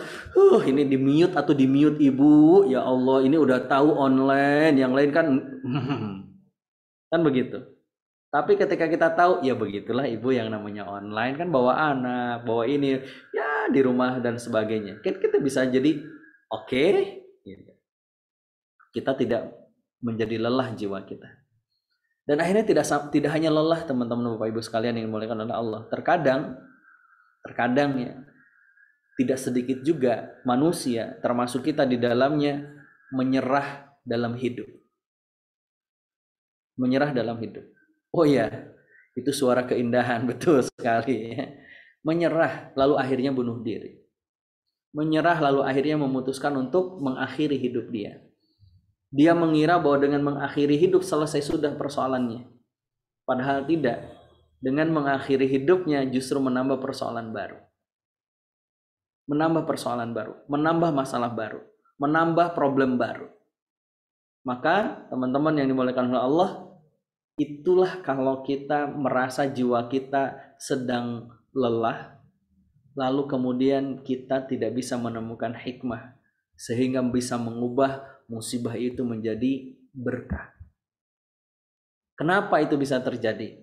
ini di mute atau di mute ibu, ya Allah ini udah tahu online, yang lain kan kan begitu. Tapi ketika kita tahu, ya begitulah ibu yang namanya online, kan bawa anak, bawa ini, ya di rumah dan sebagainya. Kita bisa jadi oke. Kita tidak menjadi lelah jiwa kita. Dan akhirnya tidak hanya lelah teman-teman Bapak Ibu sekalian yang dimuliakan oleh Allah. Terkadang ya, tidak sedikit juga manusia, termasuk kita di dalamnya, menyerah dalam hidup. Menyerah dalam hidup. Oh ya, itu suara keindahan, betul sekali. Menyerah, lalu akhirnya bunuh diri. Menyerah, lalu akhirnya memutuskan untuk mengakhiri hidup dia. Dia mengira bahwa dengan mengakhiri hidup selesai sudah persoalannya. Padahal tidak. Dengan mengakhiri hidupnya justru menambah persoalan baru. Menambah persoalan baru, menambah masalah baru, menambah problem baru. Maka teman-teman yang dimuliakan oleh Allah, itulah kalau kita merasa jiwa kita sedang lelah, lalu kemudian kita tidak bisa menemukan hikmah, sehingga bisa mengubah musibah itu menjadi berkah. Kenapa itu bisa terjadi?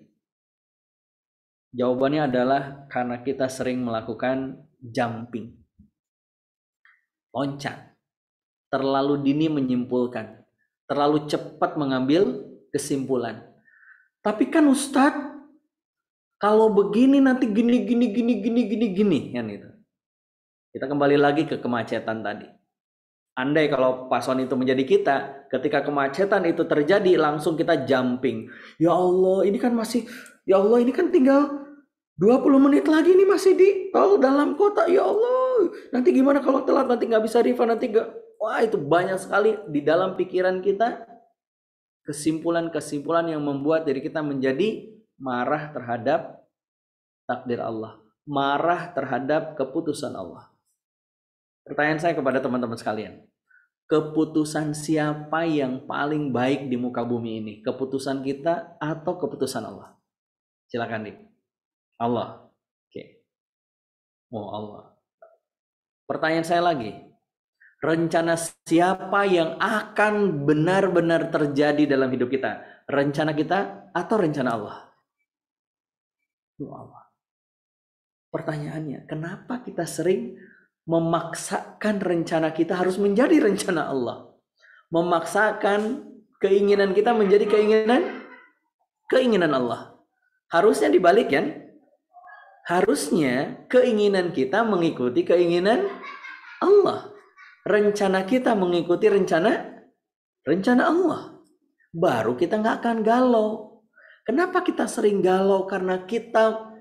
Jawabannya adalah karena kita sering melakukan jumping, loncat, terlalu dini menyimpulkan, terlalu cepat mengambil kesimpulan. Tapi kan Ustadz, kalau begini nanti gini kan itu. Kita kembali lagi ke kemacetan tadi. Andai kalau Pak Sony itu menjadi kita, ketika kemacetan itu terjadi langsung kita jumping. Ya Allah, ini kan tinggal 20 menit lagi ini masih di tol dalam kota. Ya Allah, nanti gimana kalau telat, nanti nggak bisa refund, nanti nggak. Wah, itu banyak sekali di dalam pikiran kita kesimpulan-kesimpulan yang membuat diri kita menjadi marah terhadap takdir Allah, marah terhadap keputusan Allah. Pertanyaan saya kepada teman-teman sekalian, keputusan siapa yang paling baik di muka bumi ini? Keputusan kita atau keputusan Allah? Silakan nih. Allah. Oke. Oh Allah. Pertanyaan saya lagi, rencana siapa yang akan benar-benar terjadi dalam hidup kita? Rencana kita atau rencana Allah? Allah. Pertanyaannya, kenapa kita sering memaksakan rencana kita harus menjadi rencana Allah? Memaksakan keinginan kita menjadi keinginan Allah. Harusnya dibalik kan? Harusnya keinginan kita mengikuti keinginan Allah. Rencana kita mengikuti rencana Allah. Baru kita nggak akan galau. Kenapa kita sering galau? Karena kita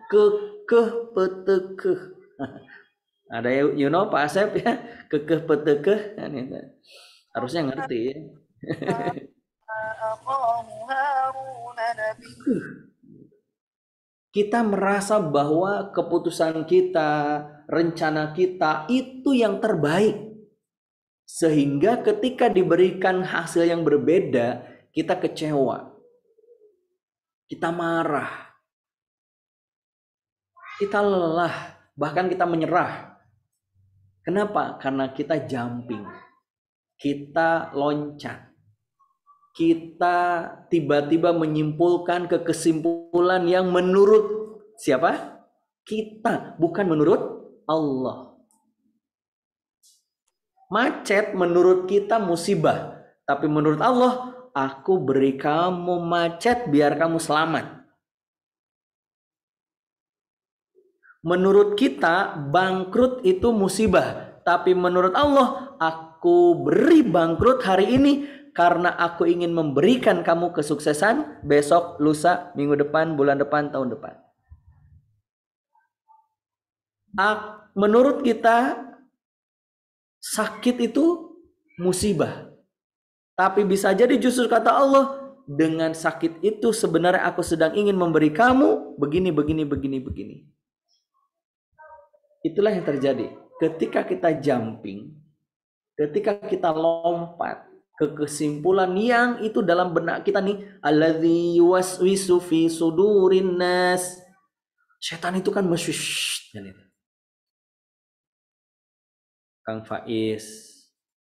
Ada Pak Asep ya, kekeh petekeh kan itu. Harusnya ngerti ya. Kita merasa bahwa keputusan kita, rencana kita itu yang terbaik. Sehingga ketika diberikan hasil yang berbeda, kita kecewa. Kita marah. Kita lelah, bahkan kita menyerah. Kenapa? Karena kita jumping. Kita loncat. Kita tiba-tiba menyimpulkan ke kesimpulan yang menurut siapa? Kita, bukan menurut Allah. Macet menurut kita musibah, tapi menurut Allah, aku beri kamu macet biar kamu selamat. Menurut kita bangkrut itu musibah, tapi menurut Allah, aku beri bangkrut hari ini karena aku ingin memberikan kamu kesuksesan besok, lusa, minggu depan, bulan depan, tahun depan. Menurut kita sakit itu musibah. Tapi bisa jadi justru kata Allah, dengan sakit itu sebenarnya aku sedang ingin memberi kamu begini. Itulah yang terjadi. Ketika kita jumping, ketika kita lompat ke kesimpulan yang itu dalam benak kita nih, alladzi yuwaswisu fi sudurin nas. Setan itu kan meswish. Kang Faiz,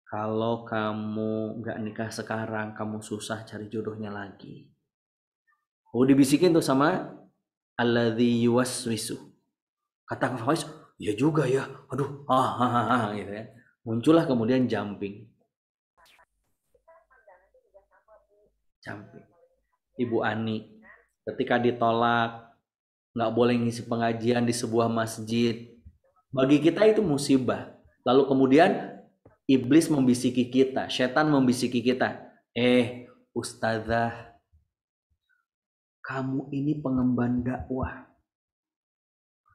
kalau kamu nggak nikah sekarang, kamu susah cari jodohnya lagi. Oh, dibisikin tuh sama alladzi yuwaswisu. Kata Kang Faiz, ya juga ya. Aduh, gitu ya. Muncullah kemudian jumping. Ibu Ani ketika ditolak nggak boleh ngisi pengajian di sebuah masjid, bagi kita itu musibah. Lalu kemudian iblis membisiki kita, setan membisiki kita, ustazah, kamu ini pengemban dakwah,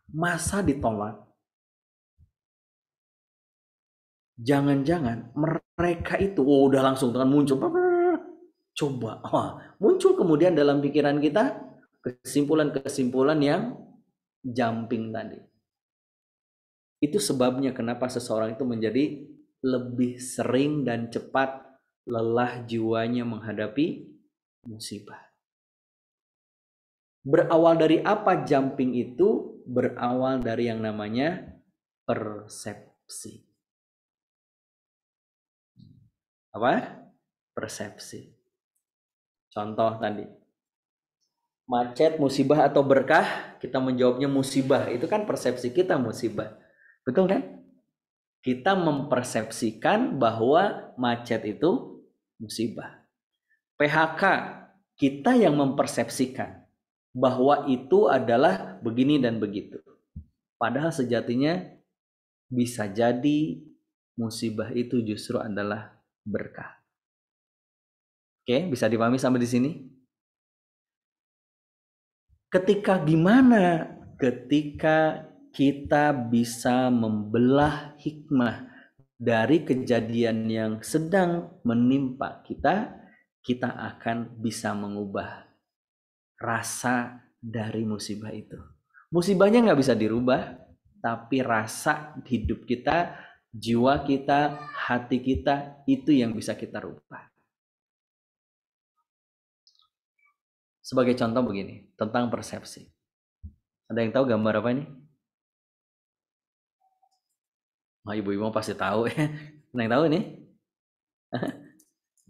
masa ditolak? Jangan-jangan mereka itu udah langsung dengan muncul. Coba, muncul kemudian dalam pikiran kita kesimpulan-kesimpulan yang jumping tadi. Itu sebabnya kenapa seseorang itu menjadi lebih sering dan cepat lelah jiwanya menghadapi musibah. Berawal dari apa jumping itu? Berawal dari yang namanya persepsi. Apa? Persepsi. Contoh tadi, macet musibah atau berkah, kita menjawabnya musibah. Itu kan persepsi kita musibah. Betul kan? Kita mempersepsikan bahwa macet itu musibah. PHK, kita yang mempersepsikan bahwa itu adalah begini dan begitu. Padahal sejatinya bisa jadi musibah itu justru adalah berkah. Oke, bisa dipahami sampai di sini? Ketika gimana? Ketika kita bisa membelah hikmah dari kejadian yang sedang menimpa kita, kita akan bisa mengubah rasa dari musibah itu. Musibahnya nggak bisa dirubah, tapi rasa hidup kita, jiwa kita, hati kita, itu yang bisa kita rubah. Sebagai contoh begini, tentang persepsi. Ada yang tahu gambar apa ini? Ibu-ibu pasti tahu ya. Ada yang tahu ini?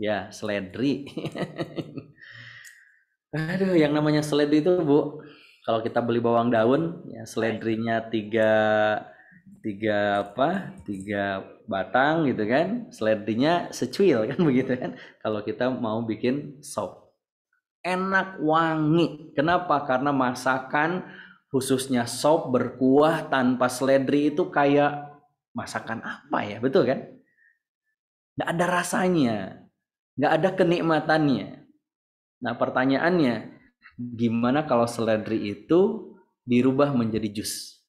Ya, seledri. Aduh, yang namanya seledri itu, Bu, kalau kita beli bawang daun, ya seledrinya tiga batang gitu kan. Seledrinya secuil kan begitu kan. Kalau kita mau bikin sop. Enak, wangi. Kenapa? Karena masakan khususnya sop berkuah tanpa seledri itu kayak masakan apa ya? Betul kan? Nggak ada rasanya. Nggak ada kenikmatannya. Nah pertanyaannya, gimana kalau seledri itu dirubah menjadi jus?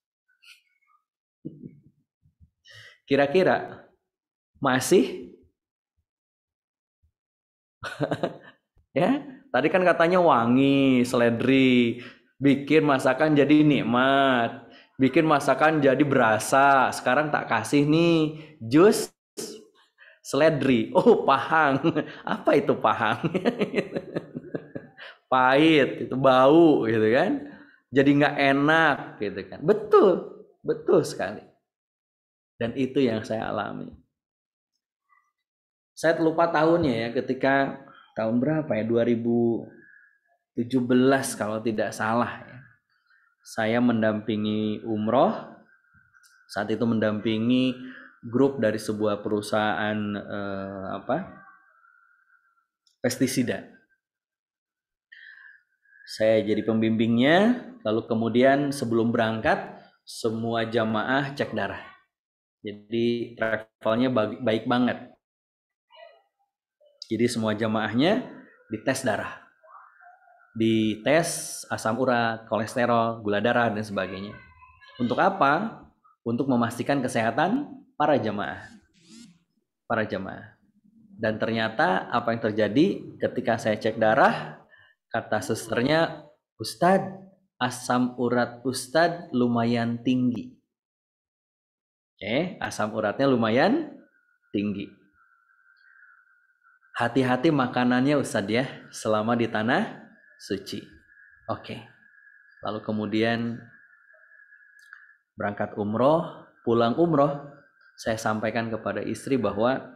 Kira-kira masih? Ya, tadi kan katanya wangi, seledri, bikin masakan jadi nikmat, bikin masakan jadi berasa. Sekarang tak kasih nih jus seledri. Oh, pahang. Apa itu pahang? Pahit, itu bau gitu kan. Jadi nggak enak gitu kan. Betul, betul sekali. Dan itu yang saya alami. Saya lupa tahunnya ya, ketika tahun berapa ya, 2017 kalau tidak salah ya. Saya mendampingi umroh, saat itu mendampingi grup dari sebuah perusahaan pestisida. Saya jadi pembimbingnya, lalu kemudian sebelum berangkat semua jamaah cek darah. Jadi travelnya baik banget. Jadi semua jamaahnya dites darah, dites asam urat, kolesterol, gula darah dan sebagainya. Untuk apa? Untuk memastikan kesehatan para jamaah. Dan ternyata apa yang terjadi ketika saya cek darah, kata susternya, Ustadz, asam urat Ustadz lumayan tinggi. Asam uratnya lumayan tinggi. Hati-hati makanannya Ustadz ya, selama di tanah suci. Oke. Lalu kemudian berangkat umroh, pulang umroh, saya sampaikan kepada istri bahwa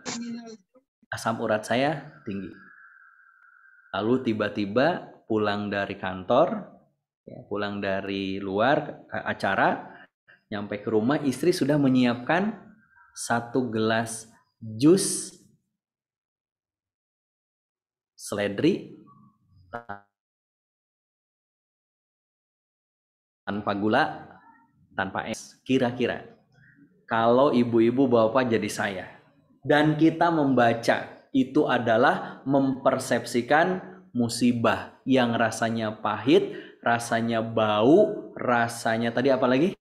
asam urat saya tinggi. Lalu tiba-tiba pulang dari kantor, pulang dari luar acara, nyampe ke rumah, istri sudah menyiapkan 1 gelas jus seledri tanpa gula, tanpa es. Kira-kira kalau ibu-ibu bapak jadi saya dan kita membaca, itu adalah mempersepsikan musibah yang rasanya pahit, rasanya bau, rasanya tadi apa lagi?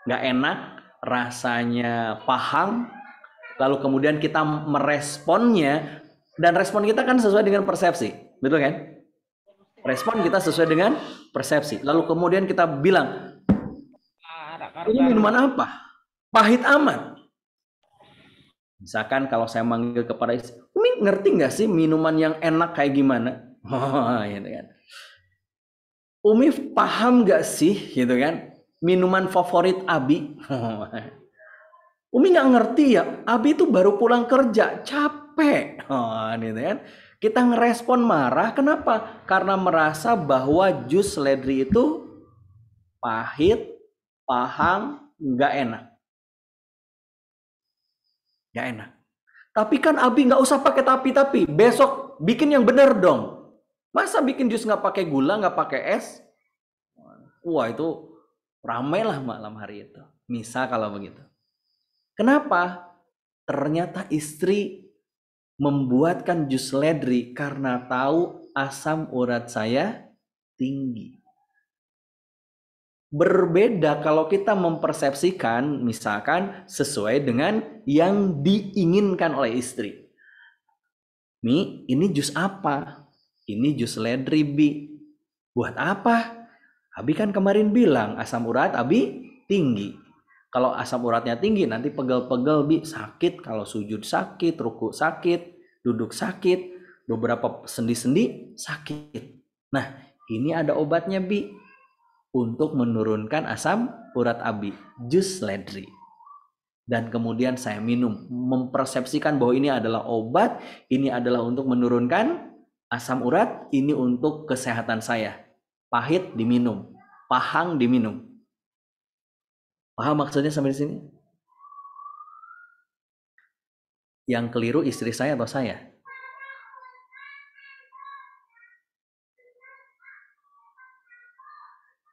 Nggak enak, rasanya pahang. Lalu kemudian kita meresponnya, dan respon kita kan sesuai dengan persepsi, betul kan? Respon kita sesuai dengan persepsi. Lalu kemudian kita bilang, ini minuman apa? Pahit amat. Misalkan kalau saya manggil kepada istri, Umi ngerti nggak sih minuman yang enak kayak gimana? Gitu kan. Umi paham nggak sih, gitu kan? Minuman favorit Abi. Umi nggak ngerti ya, Abi itu baru pulang kerja, capek. Gitu kan. Kita ngerespon marah, kenapa? Karena merasa bahwa jus seledri itu pahit, pahang, nggak enak. Nggak enak. Tapi kan Abi nggak usah pakai tapi, besok bikin yang bener dong. Masa bikin jus nggak pakai gula, nggak pakai es? Wah, itu ramailah malam hari itu. Misal kalau begitu. Kenapa? Ternyata istri membuatkan jus seledri karena tahu asam urat saya tinggi. Berbeda kalau kita mempersepsikan misalkan sesuai dengan yang diinginkan oleh istri. Mi, ini jus apa? Ini jus seledri, Bi. Buat apa? Abi kan kemarin bilang asam urat Abi tinggi. Kalau asam uratnya tinggi nanti pegel-pegel, Bi, sakit. Kalau sujud sakit, ruku sakit, duduk sakit, beberapa sendi-sendi sakit. Nah, ini ada obatnya, Bi, untuk menurunkan asam urat Abi, jus seledri. Dan kemudian saya minum, mempersepsikan bahwa ini adalah obat, ini adalah untuk menurunkan asam urat, ini untuk kesehatan saya. Pahit diminum, pahang diminum. Paham maksudnya sampai di sini? Yang keliru istri saya atau saya?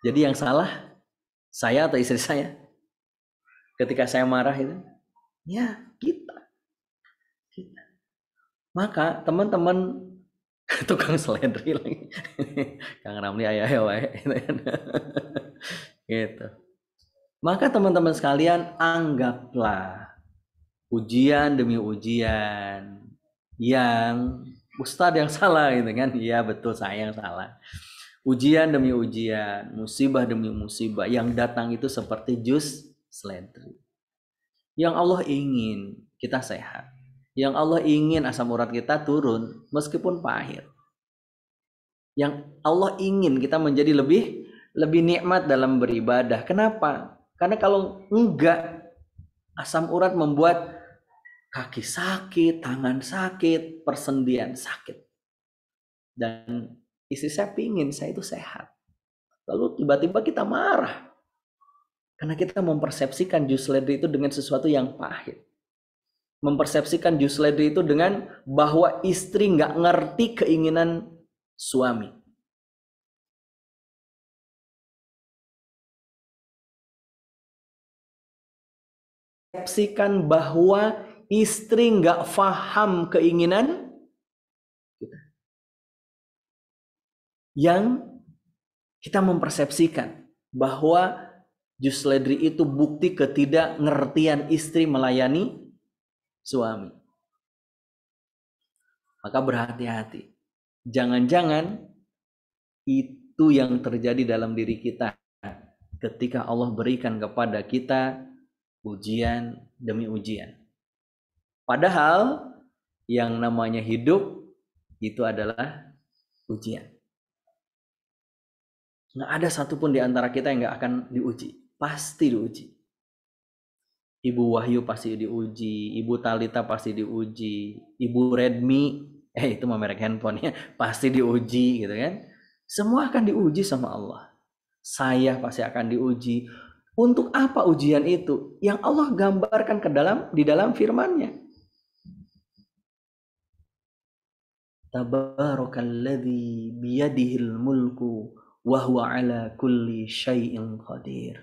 Jadi yang salah saya atau istri saya? Ketika saya marah itu? Ya, kita. Maka teman-teman tukang seledri lagi. Kang Ramli ayah wae gitu. Maka teman-teman sekalian, anggaplah ujian demi ujian yang Ustadz yang salah gitu kan. Iya betul, saya yang salah. Ujian demi ujian, musibah demi musibah yang datang itu seperti jus seledri. Yang Allah ingin kita sehat. Yang Allah ingin asam urat kita turun meskipun pahit. Yang Allah ingin kita menjadi lebih nikmat dalam beribadah. Kenapa? Karena kalau enggak, asam urat membuat kaki sakit, tangan sakit, persendian sakit. Dan istri saya pingin saya itu sehat. Lalu tiba-tiba kita marah. Karena kita mempersepsikan jus seledri itu dengan sesuatu yang pahit. Mempersepsikan jus seledri itu dengan bahwa istri nggak ngerti keinginan suami. Persepsikan bahwa istri nggak paham keinginan kita. Yang kita mempersepsikan bahwa jus seledri itu bukti ketidakngertian istri melayani suami. Maka berhati-hati. Jangan-jangan itu yang terjadi dalam diri kita ketika Allah berikan kepada kita ujian demi ujian. Padahal yang namanya hidup itu adalah ujian. Nggak ada satupun di antara kita yang nggak akan diuji. Pasti diuji. Ibu Wahyu pasti diuji, Ibu Talita pasti diuji, Ibu Redmi, itu mah merek handphonenya, pasti diuji gitu kan. Semua akan diuji sama Allah. Saya pasti akan diuji. Untuk apa ujian itu? Yang Allah gambarkan di dalam firman-Nya. Tabarakalladzi biyadihil mulku wa huwa ala kulli syai'in qadir.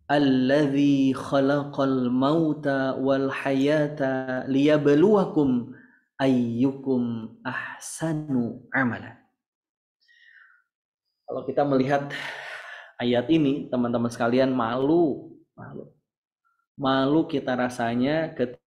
Alladzi khalaqal mauta wal hayata liyabluwakum ayyukum ahsanu amala. Kalau kita melihat ayat ini, teman-teman sekalian, malu kita rasanya ketika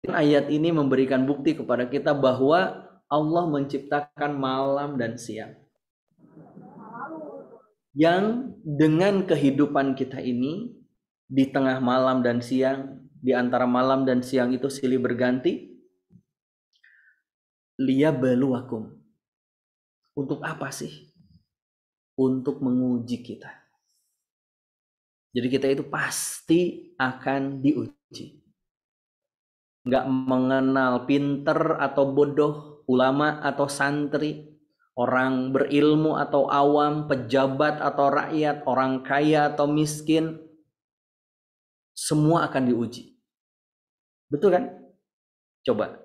ayat ini memberikan bukti kepada kita bahwa Allah menciptakan malam dan siang. Yang dengan kehidupan kita ini, di tengah malam dan siang, di antara malam dan siang itu silih berganti. Liyabluwakum. Untuk apa sih? Untuk menguji kita. Jadi kita itu pasti akan diuji. Nggak mengenal pinter atau bodoh, ulama atau santri, orang berilmu atau awam, pejabat atau rakyat, orang kaya atau miskin, semua akan diuji. Betul kan? Coba.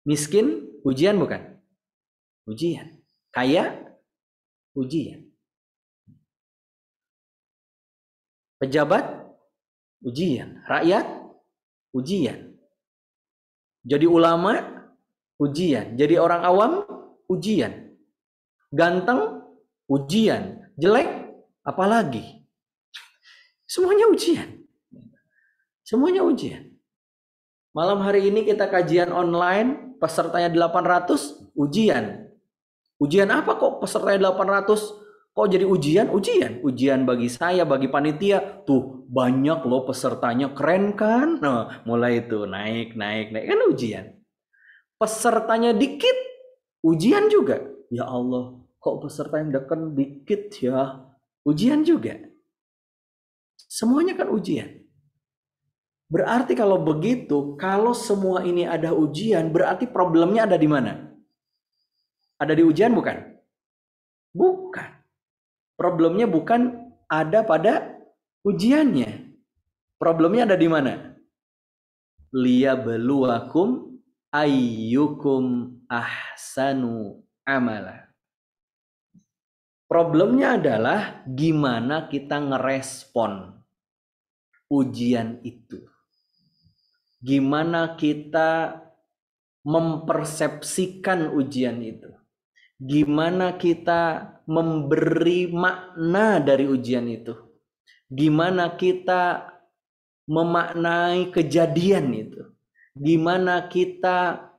Miskin, ujian bukan? Ujian. Kaya, ujian. Pejabat, ujian. Rakyat, ujian. Jadi ulama, ujian. Jadi orang awam, ujian. Ganteng, ujian. Jelek, apalagi. Semuanya ujian. Semuanya ujian. Malam hari ini kita kajian online, pesertanya 800, ujian. Ujian apa kok pesertanya 800? Kok jadi ujian? Ujian bagi saya, bagi panitia. Tuh, banyak loh pesertanya, keren kan? Nah, mulai itu naik. Kan ujian. Pesertanya dikit, ujian juga. Ya Allah, kok peserta yang dikit ya? Ujian juga. Semuanya kan ujian. Berarti kalau begitu, kalau semua ini ada ujian, berarti problemnya ada di mana? Ada di ujian bukan? Bukan. Problemnya bukan ada pada ujiannya. Problemnya ada di mana? Liyabluwakum ayyukum ahsanu amala. Problemnya adalah gimana kita ngerespon ujian itu. Gimana kita mempersepsikan ujian itu. Gimana kita memberi makna dari ujian itu. Gimana kita memaknai kejadian itu. Gimana kita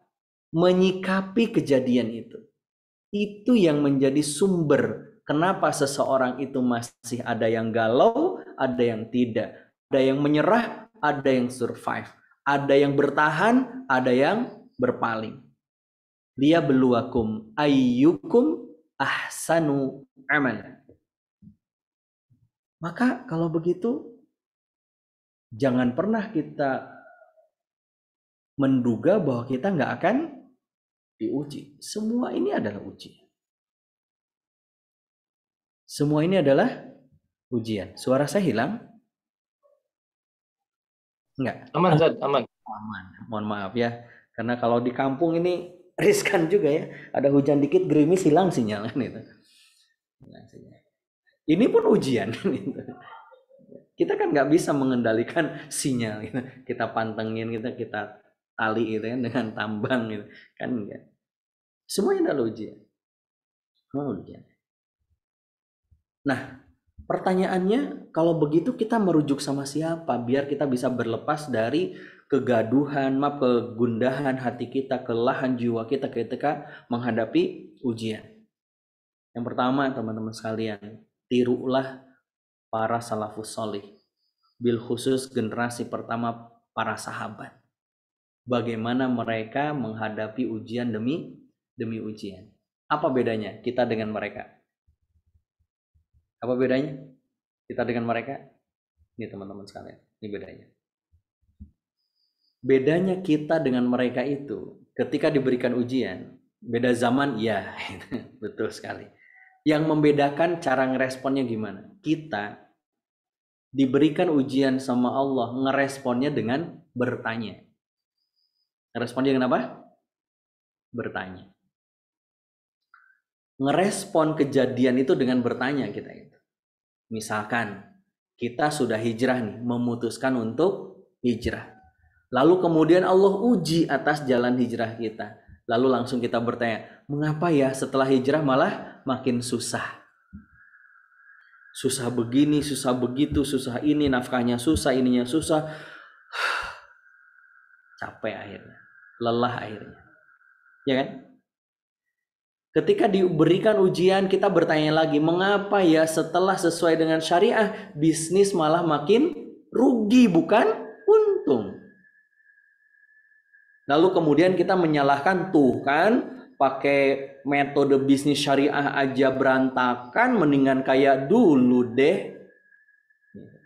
menyikapi kejadian itu. Itu yang menjadi sumber kenapa seseorang itu masih ada yang galau, ada yang tidak. Ada yang menyerah, ada yang survive. Ada yang bertahan, ada yang berpaling. Liyabluwakum ayyukum ahsanu amala. Maka kalau begitu, jangan pernah kita menduga bahwa kita nggak akan diuji. Semua ini adalah ujian. Semua ini adalah ujian. Suara saya hilang? Enggak. Aman, Zat, aman. Aman. Mohon maaf ya. Karena kalau di kampung ini riskan juga ya. Ada hujan dikit, gerimis, hilang sinyal kan itu. Ini pun ujian. Kita kan nggak bisa mengendalikan sinyal. Kita pantengin, kita tali itu kan dengan tambang gitu. Kan enggak. Semuanya adalah ujian. Semua ujian. Nah, pertanyaannya kalau begitu kita merujuk sama siapa biar kita bisa berlepas dari kegaduhan, kegundahan hati kita, kelelahan jiwa kita ketika menghadapi ujian. Yang pertama, teman-teman sekalian, tirulah para salafus solih, bil khusus generasi pertama para sahabat. Bagaimana mereka menghadapi ujian demi ujian. Apa bedanya kita dengan mereka? Apa bedanya kita dengan mereka? Ini teman-teman sekalian, ini bedanya. Bedanya kita dengan mereka itu ketika diberikan ujian, beda zaman ya, betul sekali. Yang membedakan cara ngeresponnya gimana? Kita diberikan ujian sama Allah, ngeresponnya dengan bertanya. Ngeresponnya dengan apa? Bertanya. Ngerespon kejadian itu dengan bertanya kita itu. Misalkan kita sudah hijrah nih, memutuskan untuk hijrah. Lalu kemudian Allah uji atas jalan hijrah kita. Lalu langsung kita bertanya, mengapa ya setelah hijrah malah makin susah? Susah begini, susah begitu, susah ini, nafkahnya susah, ininya susah. Capek akhirnya, lelah akhirnya. Ya kan? Ketika diberikan ujian, kita bertanya lagi, mengapa ya setelah sesuai dengan syariah, bisnis malah makin rugi, bukan untung? Lalu kemudian kita menyalahkan tuh kan, pakai metode bisnis syariah aja berantakan, mendingan kayak dulu deh.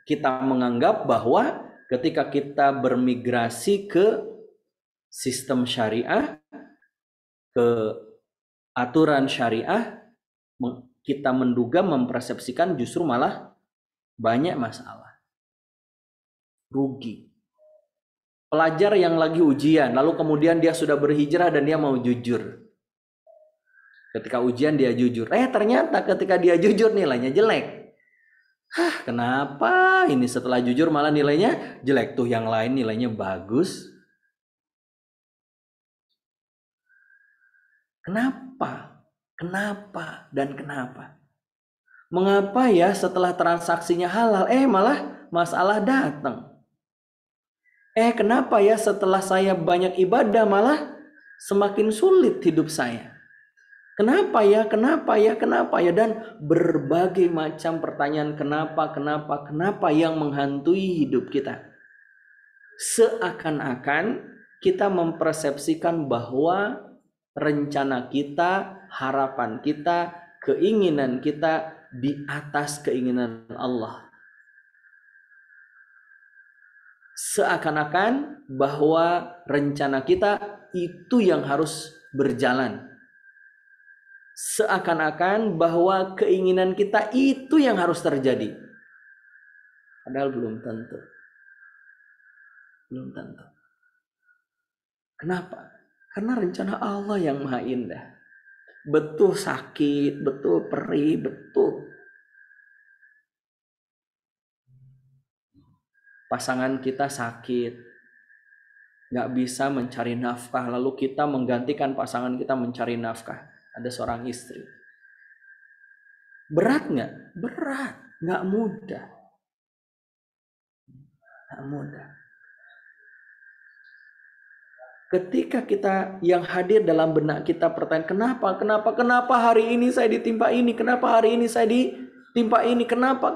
Kita menganggap bahwa ketika kita bermigrasi ke sistem syariah, ke aturan syariah, kita menduga mempersepsikan justru malah banyak masalah, rugi. Pelajar yang lagi ujian, lalu kemudian dia sudah berhijrah dan dia mau jujur. Ketika ujian dia jujur, ternyata ketika dia jujur nilainya jelek. Kenapa ini setelah jujur malah nilainya jelek? Tuh yang lain nilainya bagus. Kenapa? Kenapa? Dan kenapa? Mengapa ya setelah transaksinya halal, malah masalah datang? Kenapa ya setelah saya banyak ibadah malah semakin sulit hidup saya? Kenapa ya? Kenapa ya? Kenapa ya? Dan berbagai macam pertanyaan kenapa yang menghantui hidup kita. Seakan-akan kita mempersepsikan bahwa rencana kita, harapan kita, keinginan kita di atas keinginan Allah. Seakan-akan bahwa rencana kita itu yang harus berjalan. Seakan-akan bahwa keinginan kita itu yang harus terjadi. Padahal belum tentu. Belum tentu. Kenapa? Karena rencana Allah yang maha indah. Betul sakit, betul perih, betul. Pasangan kita sakit. nggak bisa mencari nafkah, lalu kita menggantikan pasangan kita mencari nafkah. Ada seorang istri. Berat nggak? Berat, nggak mudah. Nggak mudah. Ketika kita yang hadir dalam benak kita pertanyaan, kenapa hari ini saya ditimpa ini, kenapa hari ini saya ditimpa ini, kenapa.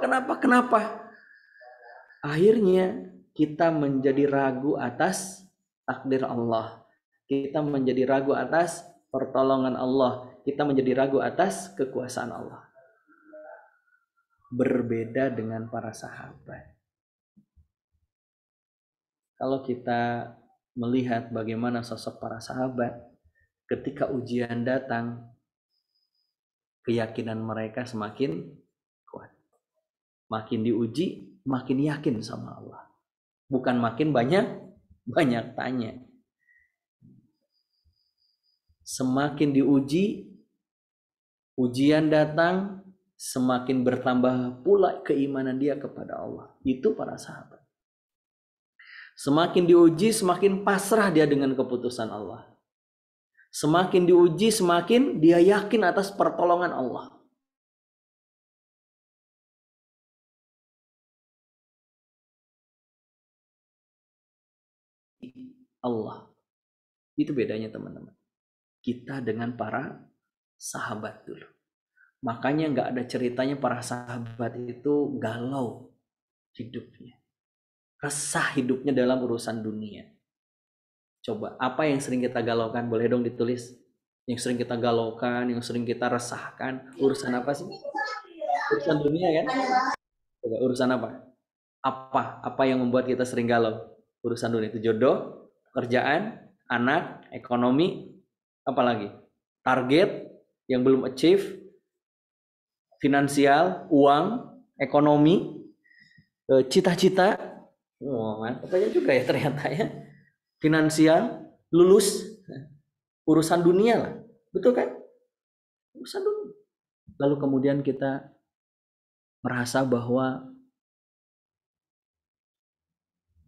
Akhirnya kita menjadi ragu atas takdir Allah. Kita menjadi ragu atas pertolongan Allah. Kita menjadi ragu atas kekuasaan Allah. Berbeda dengan para sahabat. Kalau kita melihat bagaimana sosok para sahabat ketika ujian datang, keyakinan mereka semakin kuat. Makin diuji, makin yakin sama Allah. Bukan makin banyak tanya. Semakin diuji, ujian datang, semakin bertambah pula keimanan dia kepada Allah. Itu para sahabat. Semakin diuji, semakin pasrah dia dengan keputusan Allah. Semakin diuji, semakin dia yakin atas pertolongan Allah. Allah. Itu bedanya teman-teman. Kita dengan para sahabat dulu. Makanya nggak ada ceritanya para sahabat itu galau hidupnya. Resah hidupnya dalam urusan dunia. Coba, apa yang sering kita galaukan? Boleh dong ditulis. Yang sering kita galaukan, yang sering kita resahkan. Urusan apa sih? Urusan dunia kan? Coba, urusan apa? Apa yang membuat kita sering galau? Urusan dunia itu jodoh, pekerjaan, anak, ekonomi, apalagi? Target yang belum achieve, finansial, uang, ekonomi, cita-cita. Oh, mantap aja juga ya ternyata ya. Finansial, lulus, urusan dunia lah. Betul kan? Urusan dunia. Lalu kemudian kita merasa bahwa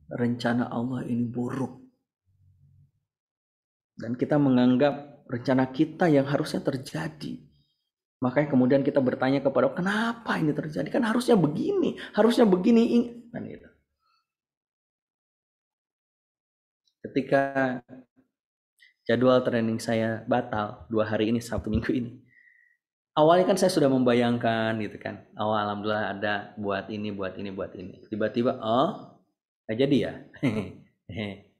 rencana Allah ini buruk. Dan kita menganggap rencana kita yang harusnya terjadi. Makanya kemudian kita bertanya kepada Allah, kenapa ini terjadi? Kan harusnya begini, kan itu. Ketika jadwal training saya batal 2 hari ini, Sabtu Minggu ini. Awalnya kan saya sudah membayangkan gitu kan. Alhamdulillah ada buat ini. Tiba-tiba nggak jadi ya.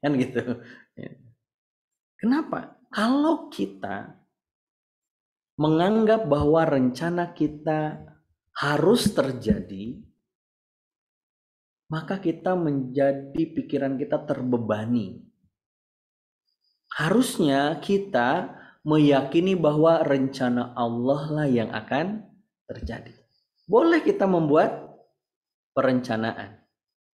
Kan gitu. Kenapa? Kalau kita menganggap bahwa rencana kita harus terjadi, maka kita menjadi pikiran kita terbebani. Harusnya kita meyakini bahwa rencana Allah lah yang akan terjadi. Boleh kita membuat perencanaan,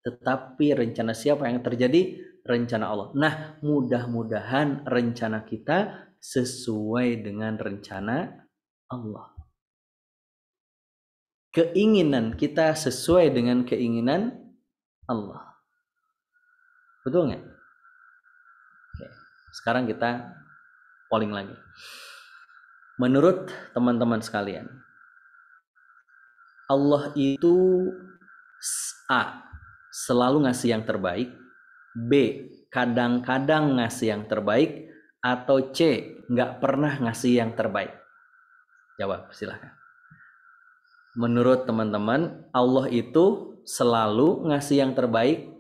tetapi rencana siapa yang terjadi? Rencana Allah. Nah, mudah-mudahan rencana kita sesuai dengan rencana Allah. Keinginan kita sesuai dengan keinginan Allah. Betul nggak? Oke. Sekarang kita polling lagi. Menurut teman-teman sekalian, Allah itu A, selalu ngasih yang terbaik, B, kadang-kadang ngasih yang terbaik, atau C, nggak pernah ngasih yang terbaik? Jawab, silahkan. Menurut teman-teman, Allah itu selalu ngasih yang terbaik,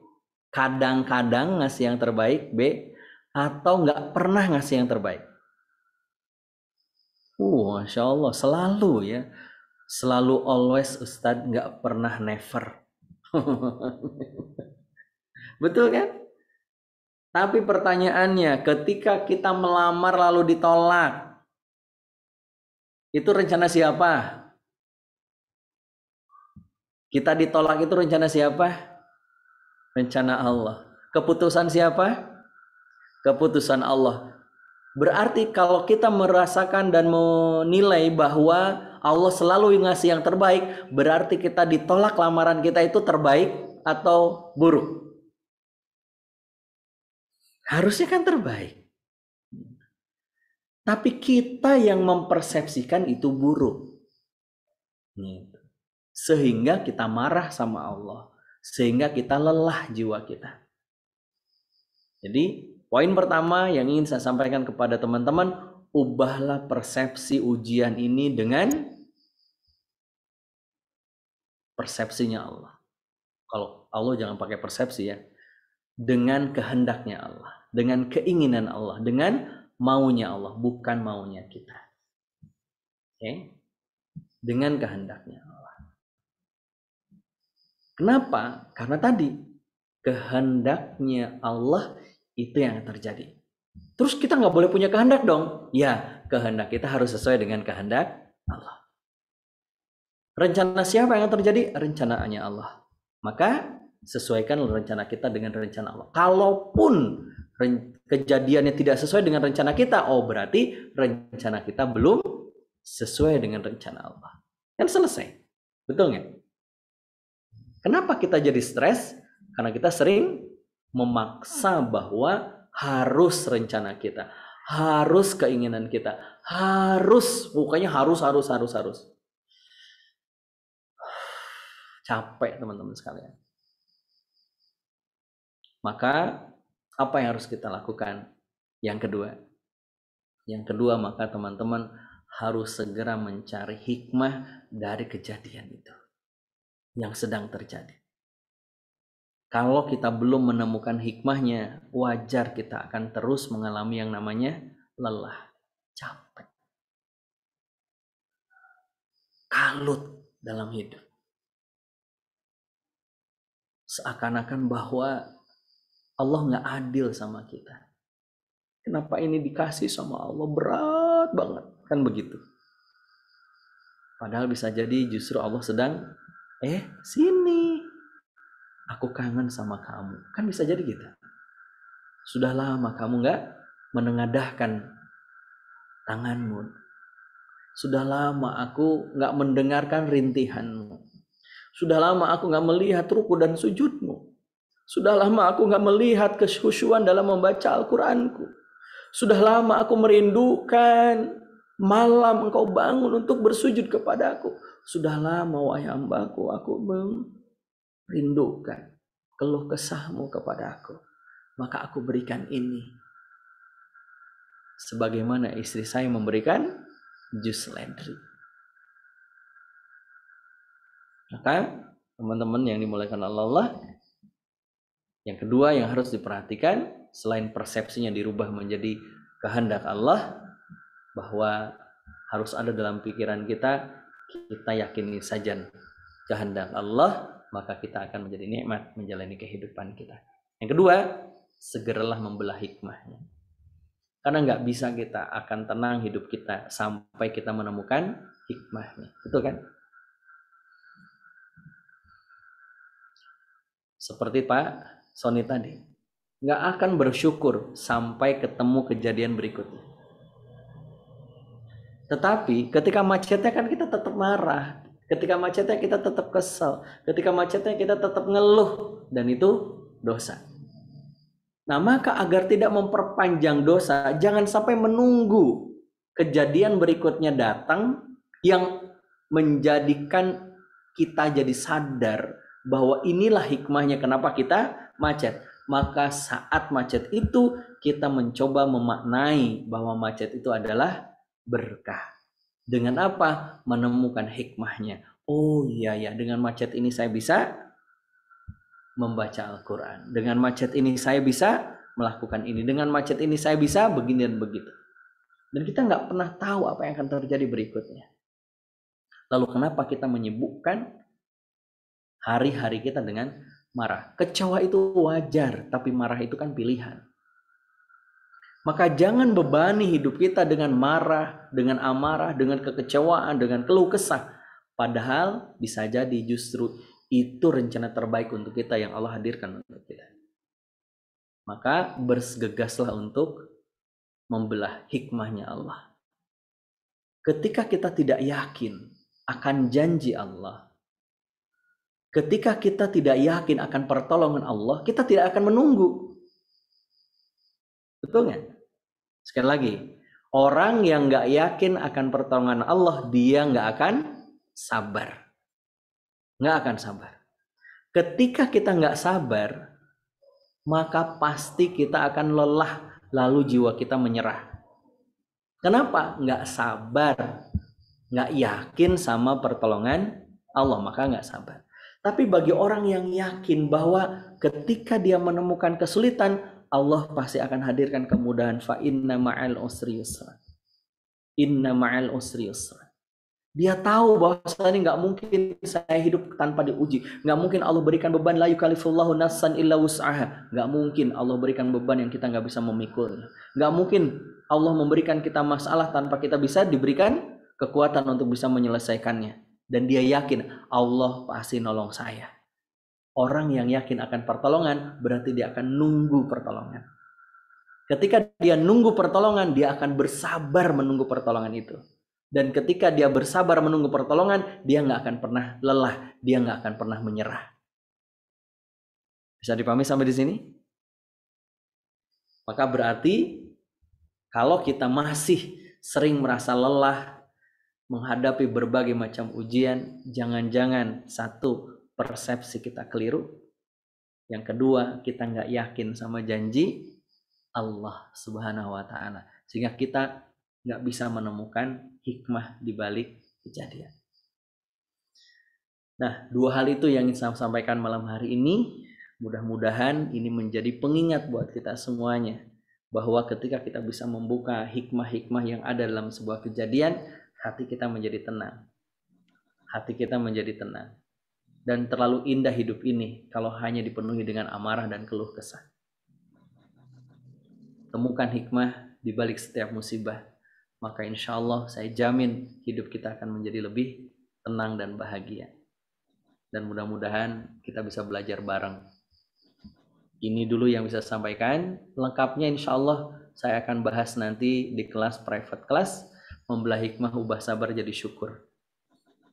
kadang-kadang ngasih yang terbaik, B, atau nggak pernah ngasih yang terbaik? Masya Allah, selalu ya. Selalu always Ustadz, nggak pernah never. Betul kan? Tapi pertanyaannya, ketika kita melamar lalu ditolak, itu rencana siapa? Kita ditolak itu rencana siapa? Rencana Allah. Keputusan siapa? Keputusan Allah. Berarti kalau kita merasakan dan menilai bahwa Allah selalu ngasih yang terbaik, berarti kita ditolak lamaran kita itu terbaik atau buruk? Harusnya kan terbaik. Tapi kita yang mempersepsikan itu buruk. Sehingga kita marah sama Allah. Sehingga kita lelah jiwa kita. Jadi poin pertama yang ingin saya sampaikan kepada teman-teman, ubahlah persepsi ujian ini dengan persepsinya Allah. Kalau Allah jangan pakai persepsi ya. Dengan kehendaknya Allah, dengan keinginan Allah, dengan maunya Allah, bukan maunya kita. Oke? Dengan kehendaknya Allah. Kenapa? Karena tadi kehendaknya Allah itu yang terjadi. Terus kita nggak boleh punya kehendak dong? Ya, kehendak kita harus sesuai dengan kehendak Allah. Rencana siapa yang terjadi? Rencananya Allah. Maka sesuaikan rencana kita dengan rencana Allah. Kalaupun kejadiannya tidak sesuai dengan rencana kita, oh berarti rencana kita belum sesuai dengan rencana Allah. Kan selesai. Betul nggak? Kenapa kita jadi stres? Karena kita sering memaksa bahwa harus rencana kita, harus keinginan kita, harus, pokoknya harus. Capek teman-teman sekalian. Maka apa yang harus kita lakukan? Yang kedua, maka teman-teman harus segera mencari hikmah dari kejadian itu yang sedang terjadi. Kalau kita belum menemukan hikmahnya, wajar kita akan terus mengalami yang namanya lelah, capek, kalut dalam hidup. Seakan-akan bahwa Allah nggak adil sama kita. Kenapa ini dikasih sama Allah? Berat banget. Kan begitu. Padahal bisa jadi justru Allah sedang, sini. Aku kangen sama kamu. Kan bisa jadi gitu. Sudah lama kamu nggak menengadahkan tanganmu. Sudah lama aku nggak mendengarkan rintihanmu. Sudah lama aku nggak melihat ruku dan sujudmu. Sudah lama aku nggak melihat kekhusyuan dalam membaca Al-Quranku. Sudah lama aku merindukan malam engkau bangun untuk bersujud kepadaku. Sudah lama wahai hambaku, aku merindukan keluh kesahmu kepada aku. Maka aku berikan ini. Sebagaimana istri saya memberikan jus ledri. Maka teman-teman yang dimuliakan Allah, yang kedua yang harus diperhatikan, selain persepsinya dirubah menjadi kehendak Allah, bahwa harus ada dalam pikiran kita yakini saja kehendak Allah, maka kita akan menjadi nikmat menjalani kehidupan kita. Yang kedua, segeralah membelah hikmahnya. Karena nggak bisa kita akan tenang hidup kita sampai kita menemukan hikmahnya. Betul kan? Seperti Pak Sony tadi, nggak akan bersyukur sampai ketemu kejadian berikutnya. Tetapi ketika macetnya kan kita tetap marah, ketika macetnya kita tetap kesal, ketika macetnya kita tetap ngeluh, dan itu dosa. Nah, maka agar tidak memperpanjang dosa, jangan sampai menunggu kejadian berikutnya datang yang menjadikan kita jadi sadar bahwa inilah hikmahnya kenapa kita macet. Maka saat macet itu kita mencoba memaknai bahwa macet itu adalah berkah. Dengan apa? Menemukan hikmahnya. Oh iya ya, dengan macet ini saya bisa membaca Al-Quran. Dengan macet ini saya bisa melakukan ini. Dengan macet ini saya bisa begini dan begitu. Dan kita nggak pernah tahu apa yang akan terjadi berikutnya. Lalu kenapa kita menyibukkan hari-hari kita dengan marah? Kecewa itu wajar, tapi marah itu kan pilihan. Maka jangan bebani hidup kita dengan marah, dengan amarah, dengan kekecewaan, dengan keluh kesah. Padahal bisa jadi justru itu rencana terbaik untuk kita yang Allah hadirkan untuk kita. Maka bergegaslah untuk membelah hikmahnya Allah. Ketika kita tidak yakin akan janji Allah, ketika kita tidak yakin akan pertolongan Allah, kita tidak akan menunggu. Betul nggak? Sekali lagi, orang yang nggak yakin akan pertolongan Allah, dia nggak akan sabar. Nggak akan sabar. Ketika kita nggak sabar, maka pasti kita akan lelah, lalu jiwa kita menyerah. Kenapa? Nggak sabar, nggak yakin sama pertolongan Allah, maka nggak sabar. Tapi bagi orang yang yakin bahwa ketika dia menemukan kesulitan, Allah pasti akan hadirkan kemudahan. Fa inna ma'al usri yusra. Inna ma'al usri yusra. Dia tahu bahwa ini nggak mungkin saya hidup tanpa diuji. Nggak mungkin Allah berikan beban, la yukallifullahu nafsan illa wus'aha. Nggak mungkin Allah berikan beban yang kita nggak bisa memikulnya. Nggak mungkin Allah memberikan kita masalah tanpa kita bisa diberikan kekuatan untuk bisa menyelesaikannya. Dan dia yakin Allah pasti nolong saya. Orang yang yakin akan pertolongan berarti dia akan nunggu pertolongan. Ketika dia nunggu pertolongan, dia akan bersabar menunggu pertolongan itu. Dan ketika dia bersabar menunggu pertolongan, dia nggak akan pernah lelah, dia nggak akan pernah menyerah. Bisa dipahami sampai di sini? Maka berarti kalau kita masih sering merasa lelah menghadapi berbagai macam ujian, jangan-jangan satu, persepsi kita keliru. Yang kedua, kita nggak yakin sama janji Allah Subhanahu wa Ta'ala, sehingga kita nggak bisa menemukan hikmah di balik kejadian. Nah, dua hal itu yang ingin saya sampaikan malam hari ini. Mudah-mudahan ini menjadi pengingat buat kita semuanya, bahwa ketika kita bisa membuka hikmah-hikmah yang ada dalam sebuah kejadian, hati kita menjadi tenang. Hati kita menjadi tenang. Dan terlalu indah hidup ini kalau hanya dipenuhi dengan amarah dan keluh kesah. Temukan hikmah di balik setiap musibah. Maka insya Allah saya jamin hidup kita akan menjadi lebih tenang dan bahagia. Dan mudah-mudahan kita bisa belajar bareng. Ini dulu yang bisa saya sampaikan. Lengkapnya insya Allah saya akan bahas nanti di kelas private class. Membelah hikmah, ubah sabar jadi syukur.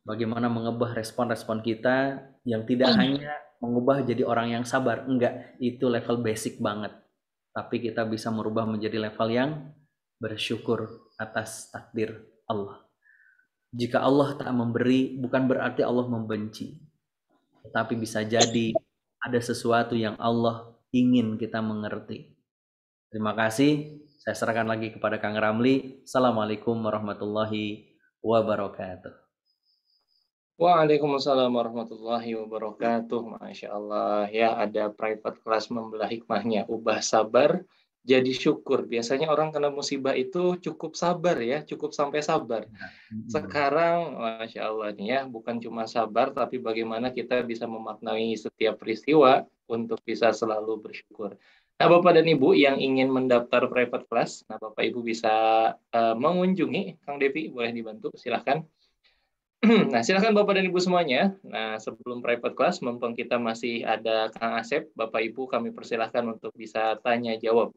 Bagaimana mengubah respon-respon kita yang tidak hanya mengubah jadi orang yang sabar. Enggak, itu level basic banget. Tapi kita bisa merubah menjadi level yang bersyukur atas takdir Allah. Jika Allah tak memberi, bukan berarti Allah membenci. Tetapi bisa jadi ada sesuatu yang Allah ingin kita mengerti. Terima kasih. Saya serahkan lagi kepada Kang Ramli. Assalamualaikum warahmatullahi wabarakatuh. Waalaikumsalam warahmatullahi wabarakatuh. Masya Allah. Ya, ada private class membelah hikmahnya. Ubah sabar jadi syukur. Biasanya orang kena musibah itu cukup sabar ya, cukup sampai sabar. Sekarang, Masya Allah nih ya, bukan cuma sabar, tapi bagaimana kita bisa memaknai setiap peristiwa untuk bisa selalu bersyukur. Nah, Bapak dan Ibu yang ingin mendaftar private class, nah Bapak Ibu bisa mengunjungi Kang Devi, boleh dibantu, silahkan. Nah, silahkan Bapak dan Ibu semuanya. Nah, sebelum private class, mumpung kita masih ada Kang Asep, Bapak Ibu kami persilahkan untuk bisa tanya jawab.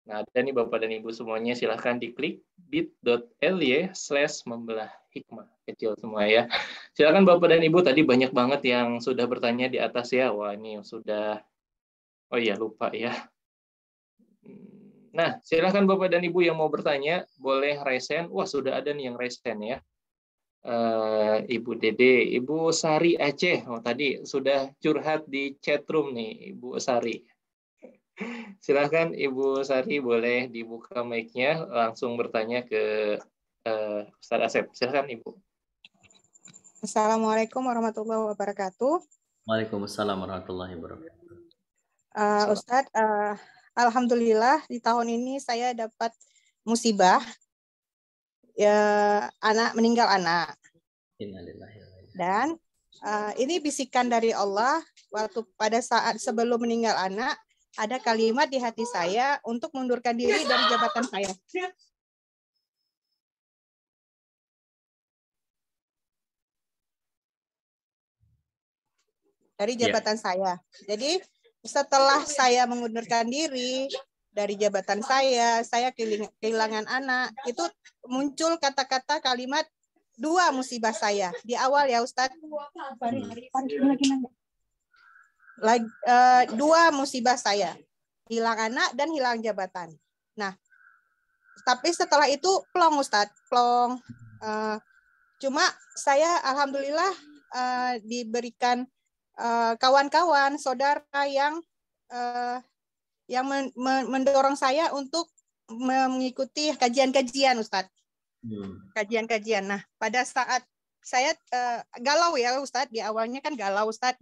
Nah, dan nih Bapak dan Ibu semuanya silahkan diklik bit.ly/membelah hikmah. Kecil semua ya. Silahkan Bapak dan Ibu, tadi banyak banget yang sudah bertanya di atas ya. Wah, ini sudah, oh iya lupa ya. Nah, silahkan Bapak dan Ibu yang mau bertanya, boleh raise hand. Wah, sudah ada nih yang raise hand ya. Ibu Dede, Ibu Sari Aceh. Oh, tadi sudah curhat di chat room nih, Ibu Sari. Silahkan Ibu Sari, boleh dibuka mic-nya, langsung bertanya ke Ustaz Asep. Silahkan Ibu. Assalamualaikum warahmatullahi wabarakatuh. Waalaikumsalam warahmatullahi wabarakatuh. Ustadz, alhamdulillah di tahun ini saya dapat musibah, ya, meninggal anak. Dan ini bisikan dari Allah waktu pada saat sebelum meninggal anak, ada kalimat di hati saya untuk mundurkan diri dari jabatan saya. Dari jabatan saya. Jadi setelah saya mengundurkan diri dari jabatan saya kehilangan anak, itu muncul kata-kata kalimat dua musibah saya. Di awal ya Ustadz. Dua musibah saya. hilang anak dan hilang jabatan. Nah, tapi setelah itu plong Ustadz, plong. Cuma saya alhamdulillah diberikan kawan-kawan, saudara yang mendorong saya untuk mengikuti kajian-kajian Ustadz. Kajian-kajian. Nah, pada saat saya galau ya Ustadz, di awalnya kan galau Ustadz.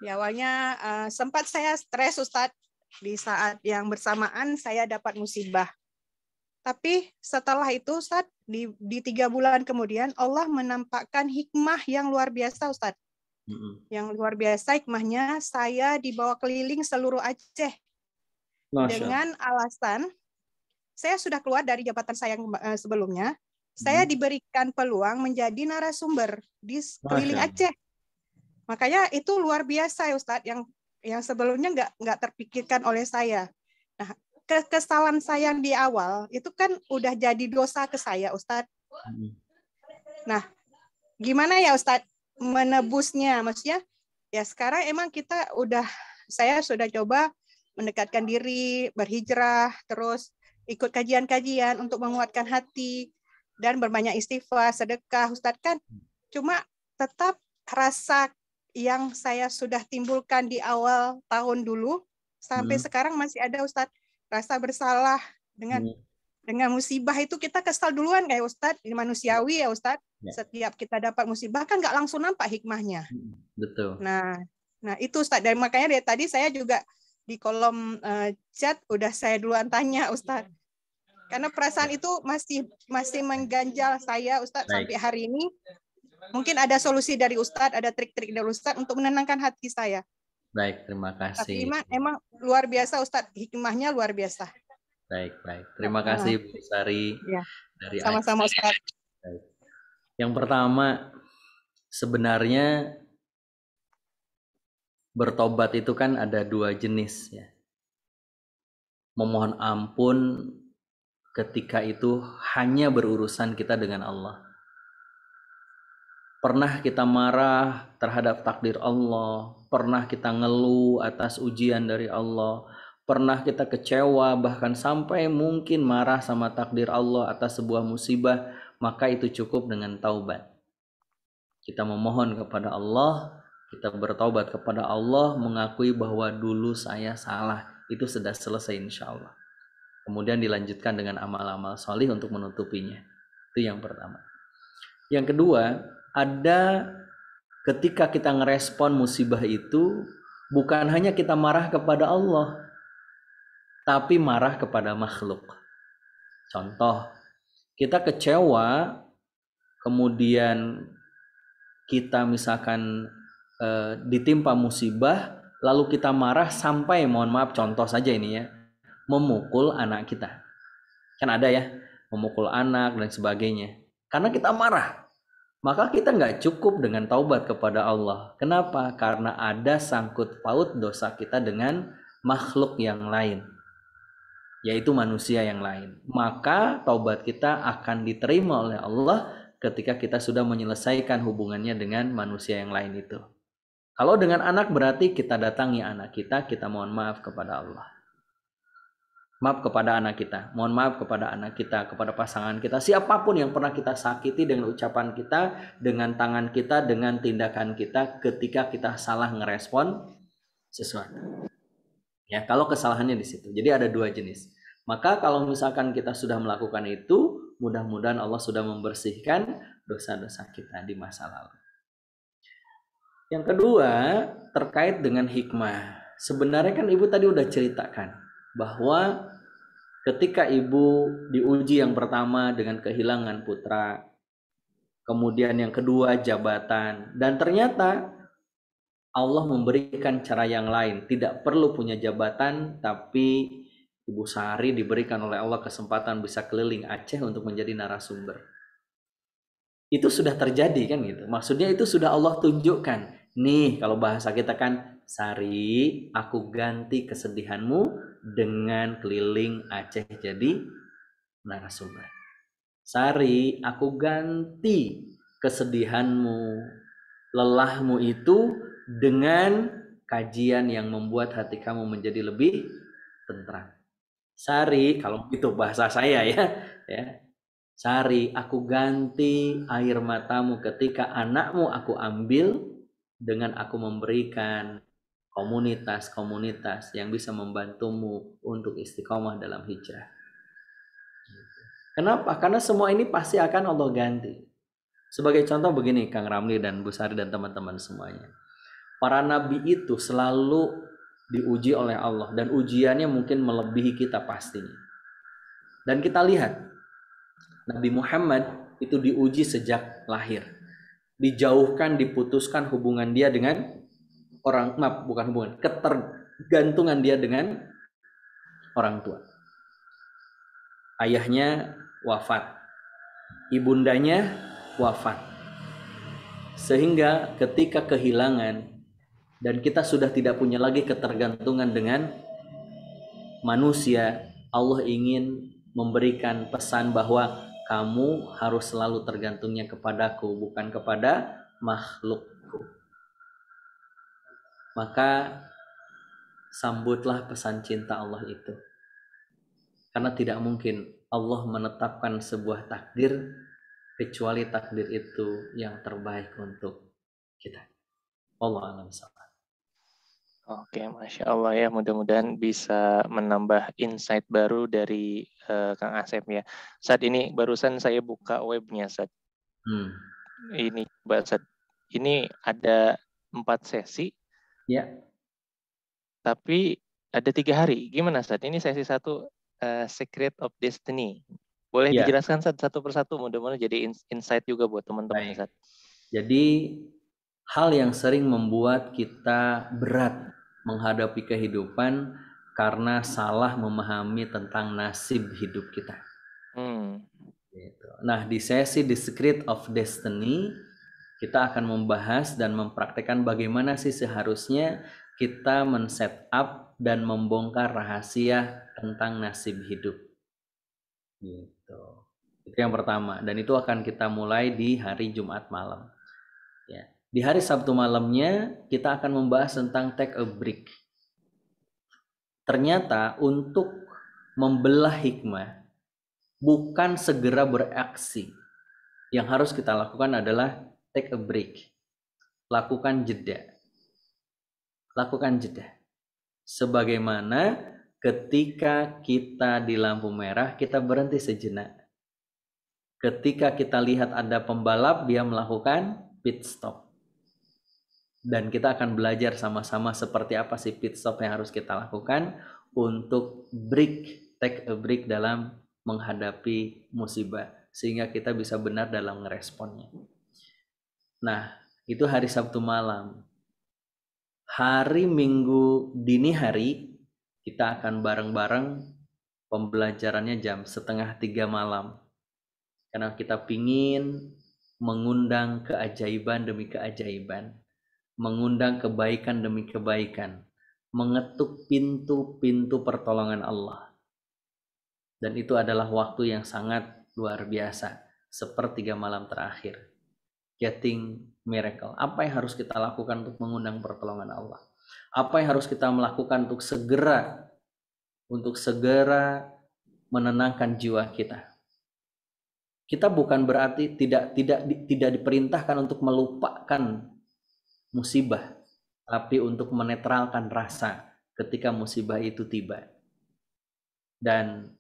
Di awalnya sempat saya stres Ustadz. Di saat yang bersamaan saya dapat musibah. Tapi setelah itu Ustadz, di 3 bulan kemudian Allah menampakkan hikmah yang luar biasa Ustadz. Yang luar biasa hikmahnya, saya dibawa keliling seluruh Aceh. Dengan alasan saya sudah keluar dari jabatan saya yang sebelumnya, saya diberikan peluang menjadi narasumber di keliling Aceh. Makanya itu luar biasa ya Ustadz, yang sebelumnya nggak terpikirkan oleh saya. Nah, kesalahan saya yang di awal itu kan udah jadi dosa ke saya Ustadz. Nah, gimana ya Ustadz menebusnya? Maksudnya ya sekarang emang saya sudah coba mendekatkan diri, berhijrah, terus ikut kajian-kajian untuk menguatkan hati dan berbanyak istighfar, sedekah Ustadz kan. Cuma tetap rasa yang saya sudah timbulkan di awal tahun dulu sampai sekarang masih ada Ustadz, rasa bersalah dengan musibah itu. Kita kesal duluan kayak Ustadz, ini manusiawi ya Ustadz. Setiap kita dapat musibah kan nggak langsung nampak hikmahnya. Betul. Nah itu Ustadz, dan makanya dari tadi saya juga di kolom chat udah saya duluan tanya Ustadz, karena perasaan itu masih mengganjal saya Ustadz sampai hari ini. Mungkin ada solusi dari Ustadz, ada trik-trik dari Ustadz untuk menenangkan hati saya. Baik, terima kasih. Tapi emang luar biasa Ustadz, hikmahnya luar biasa. Baik. Terima kasih Bu Sari dari sama-sama Ustadz. Baik. Yang pertama, sebenarnya bertobat itu kan ada 2 jenis ya. Memohon ampun ketika itu hanya berurusan kita dengan Allah. Pernah kita marah terhadap takdir Allah, pernah kita ngeluh atas ujian dari Allah, pernah kita kecewa bahkan sampai mungkin marah sama takdir Allah atas sebuah musibah, maka itu cukup dengan taubat. Kita memohon kepada Allah, kita bertaubat kepada Allah, mengakui bahwa dulu saya salah, itu sudah selesai insya Allah. Kemudian dilanjutkan dengan amal-amal solih untuk menutupinya. Itu yang pertama. Yang kedua, ada ketika kita ngerespon musibah itu, bukan hanya kita marah kepada Allah, tapi marah kepada makhluk. Contoh, kita kecewa, kemudian kita misalkan ditimpa musibah, lalu kita marah sampai, mohon maaf contoh saja ini ya, memukul anak kita. Kan ada ya, memukul anak dan sebagainya. Karena kita marah. Maka kita nggak cukup dengan taubat kepada Allah. Kenapa? Karena ada sangkut paut dosa kita dengan makhluk yang lain, yaitu manusia yang lain. Maka taubat kita akan diterima oleh Allah ketika kita sudah menyelesaikan hubungannya dengan manusia yang lain itu. Kalau dengan anak berarti kita datangi anak kita mohon maaf kepada Allah. Maaf kepada anak kita, mohon maaf kepada anak kita, kepada pasangan kita, siapapun yang pernah kita sakiti dengan ucapan kita, dengan tangan kita, dengan tindakan kita ketika kita salah ngerespon sesuatu. Ya, kalau kesalahannya di situ. Jadi ada 2 jenis. Maka kalau misalkan kita sudah melakukan itu, mudah-mudahan Allah sudah membersihkan dosa-dosa kita di masa lalu. Yang kedua, terkait dengan hikmah. Sebenarnya kan Ibu tadi udah ceritakan bahwa ketika Ibu diuji yang pertama dengan kehilangan putra, kemudian yang kedua jabatan, dan ternyata Allah memberikan cara yang lain. Tidak perlu punya jabatan, tapi Ibu Sari diberikan oleh Allah kesempatan bisa keliling Aceh untuk menjadi narasumber. Itu sudah terjadi kan gitu. Maksudnya itu sudah Allah tunjukkan. Nih kalau bahasa kita kan, Sari, aku ganti kesedihanmu dengan keliling Aceh jadi narasumber. Sari, aku ganti kesedihanmu, lelahmu itu dengan kajian yang membuat hati kamu menjadi lebih tentram. Sari, kalau itu bahasa saya ya. Sari, aku ganti air matamu ketika anakmu aku ambil dengan aku memberikan komunitas-komunitas yang bisa membantumu untuk istiqomah dalam hijrah. Kenapa? Karena semua ini pasti akan Allah ganti. Sebagai contoh begini, Kang Ramli dan Bu Sari dan teman-teman semuanya. Para nabi itu selalu diuji oleh Allah dan ujiannya mungkin melebihi kita pastinya. Dan kita lihat Nabi Muhammad itu diuji sejak lahir. Dijauhkan, diputuskan hubungan dia dengan ketergantungan dia dengan orang tua. Ayahnya wafat, ibundanya wafat. Sehingga ketika kehilangan dan kita sudah tidak punya lagi ketergantungan dengan manusia, Allah ingin memberikan pesan bahwa kamu harus selalu tergantungnya kepadaku, bukan kepada makhlukku. Maka sambutlah pesan cinta Allah itu. Karena tidak mungkin Allah menetapkan sebuah takdir kecuali takdir itu yang terbaik untuk kita. Allah a'lam bishawab. Oke, Masya Allah ya, mudah-mudahan bisa menambah insight baru dari Kang Asep ya. Saat ini barusan saya buka webnya, Ustaz. Ini Ustaz, ini ada 4 sesi. Ya. Tapi ada 3 hari. Gimana, Ustaz? Ini sesi 1 Secret of Destiny. Boleh dijelaskan satu persatu, mudah-mudahan jadi insight juga buat teman-teman, Ustaz. Jadi hal yang sering membuat kita berat menghadapi kehidupan karena salah memahami tentang nasib hidup kita. Nah, di sesi The Secret of Destiny kita akan membahas dan mempraktekkan bagaimana sih seharusnya kita men-set up dan membongkar rahasia tentang nasib hidup. Gitu. Itu yang pertama, dan itu akan kita mulai di hari Jumat malam. Ya. Di hari Sabtu malamnya kita akan membahas tentang take a break. Ternyata untuk membelah hikmah bukan segera beraksi. Yang harus kita lakukan adalah take a break. Lakukan jeda. Lakukan jeda. Sebagaimana ketika kita di lampu merah, kita berhenti sejenak. Ketika kita lihat ada pembalap, dia melakukan pit stop. Dan kita akan belajar sama-sama seperti apa sih pit stop yang harus kita lakukan untuk take a break dalam menghadapi musibah. Sehingga kita bisa benar dalam meresponnya. Nah, itu hari Sabtu malam. Hari Minggu dini hari, kita akan bareng-bareng pembelajarannya jam 2:30 malam. Karena kita pingin mengundang keajaiban demi keajaiban. Mengundang kebaikan demi kebaikan. Mengetuk pintu-pintu pertolongan Allah. Dan itu adalah waktu yang sangat luar biasa. 1/3 malam terakhir. Getting miracle. Apa yang harus kita lakukan untuk mengundang pertolongan Allah? Apa yang harus kita lakukan untuk segera menenangkan jiwa kita? Kita bukan berarti tidak diperintahkan untuk melupakan musibah, tapi untuk menetralkan rasa ketika musibah itu tiba. Dan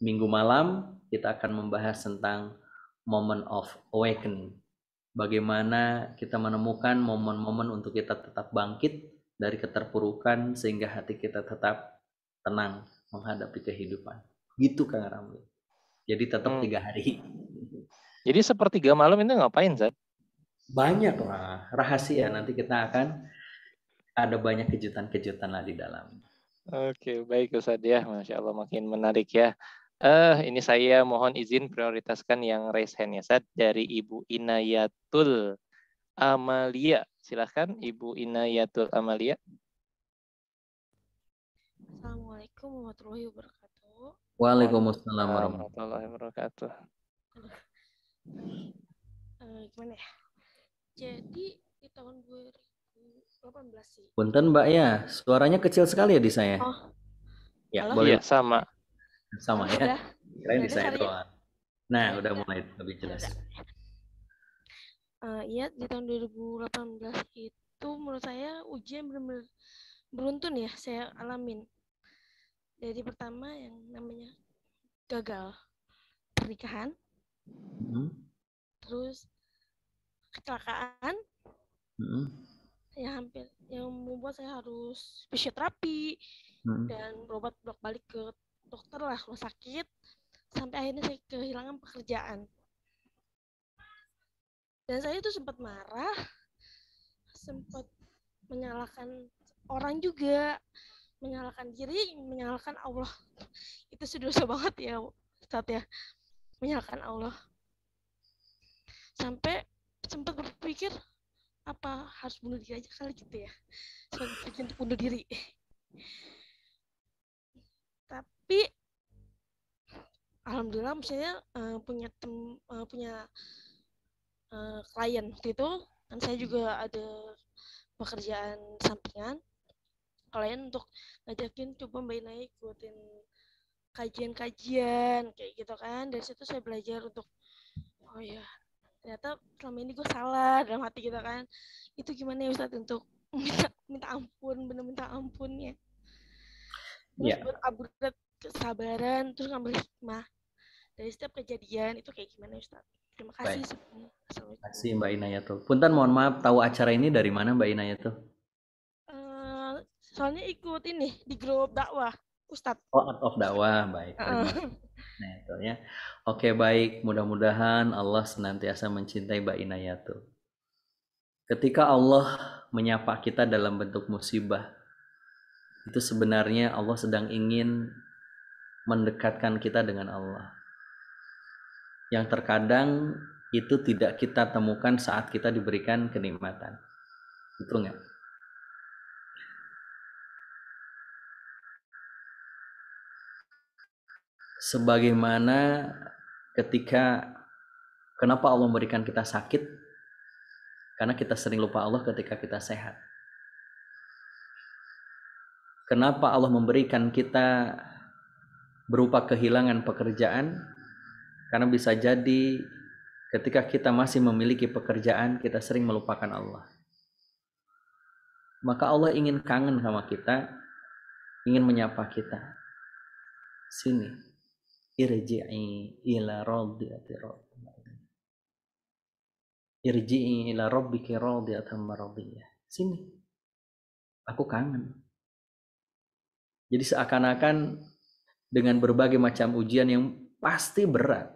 Minggu malam kita akan membahas tentang moment of awakening. Bagaimana kita menemukan momen-momen untuk kita tetap bangkit dari keterpurukan sehingga hati kita tetap tenang menghadapi kehidupan. Gitu Kang Ramli. Jadi tetap 3 hari. Jadi 1/3 malam itu ngapain, Zat? Banyak lah, rahasia. Nanti kita akan ada banyak kejutan-kejutan lah di dalam. Oke, baik Ustaz ya. Masya Allah makin menarik ya. Ini saya mohon izin prioritaskan yang raise hand ya, Ustaz, dari Ibu Inayatul Amalia. Silahkan Ibu Inayatul Amalia. Assalamualaikum warahmatullahi wabarakatuh. Waalaikumsalam warahmatullahi wabarakatuh. Gimana ya? Jadi di tahun 2018 sih. Punten Mbak ya, suaranya kecil sekali ya di saya. Oh, Ya, halo? boleh Iya, sama. sama Udah, ya. Kirain udah di saya suaranya? doang. Nah, Ya, udah mulai lebih jelas. Iya, di tahun 2018 itu menurut saya ujian benar-benar beruntun ya saya alamin. Jadi pertama yang namanya gagal pernikahan, terus kecelakaan, yang membuat saya harus fisioterapi dan berobat bolak-balik ke dokter lah, rumah sakit, sampai akhirnya saya kehilangan pekerjaan. Dan saya itu sempat marah, sempat menyalahkan orang juga, menyalahkan diri, menyalahkan Allah. Itu sudah dosa banget ya Ustaz ya, menyalahkan Allah. Sampai sempat berpikir apa harus bunuh diri aja kali gitu ya, sempat berpikir untuk bunuh diri. Tapi alhamdulillah saya punya klien waktu itu, dan saya juga ada pekerjaan sampingan klien untuk ngajakin coba Mbak Inaya ikutin kajian-kajian kayak gitu kan. Dari situ saya belajar untuk oh ya ternyata selama ini gue salah dalam hati gitu kan. Itu gimana ya Ustaz untuk minta ampun, bener minta ampunnya. Terus buat upgrade kesabaran, terus ngambil hikmah dari setiap kejadian itu kayak gimana Ustaz. Terima kasih semuanya. Terima kasih Mbak Inayatul. Punten mohon maaf, tahu acara ini dari mana Mbak Inayatul? Soalnya ikut ini di grup dakwah Ustadz. Oh, Art of Dakwah, baik. Nah, itu ya. Oke, baik. Mudah-mudahan Allah senantiasa mencintai Mbak Inayatul. Ketika Allah menyapa kita dalam bentuk musibah, itu sebenarnya Allah sedang ingin mendekatkan kita dengan Allah. Yang terkadang itu tidak kita temukan saat kita diberikan kenikmatan. Betul nggak? Sebagaimana ketika kenapa Allah memberikan kita sakit? Karena kita sering lupa Allah ketika kita sehat. Kenapa Allah memberikan kita berupa kehilangan pekerjaan? Karena bisa jadi ketika kita masih memiliki pekerjaan, kita sering melupakan Allah. Maka Allah ingin kangen sama kita, ingin menyapa kita. Sini, irji'i ila radiyati rabbika. Irji'i ila rabbiki radiyatan maradiyah. Sini, aku kangen. Jadi seakan-akan dengan berbagai macam ujian yang pasti berat,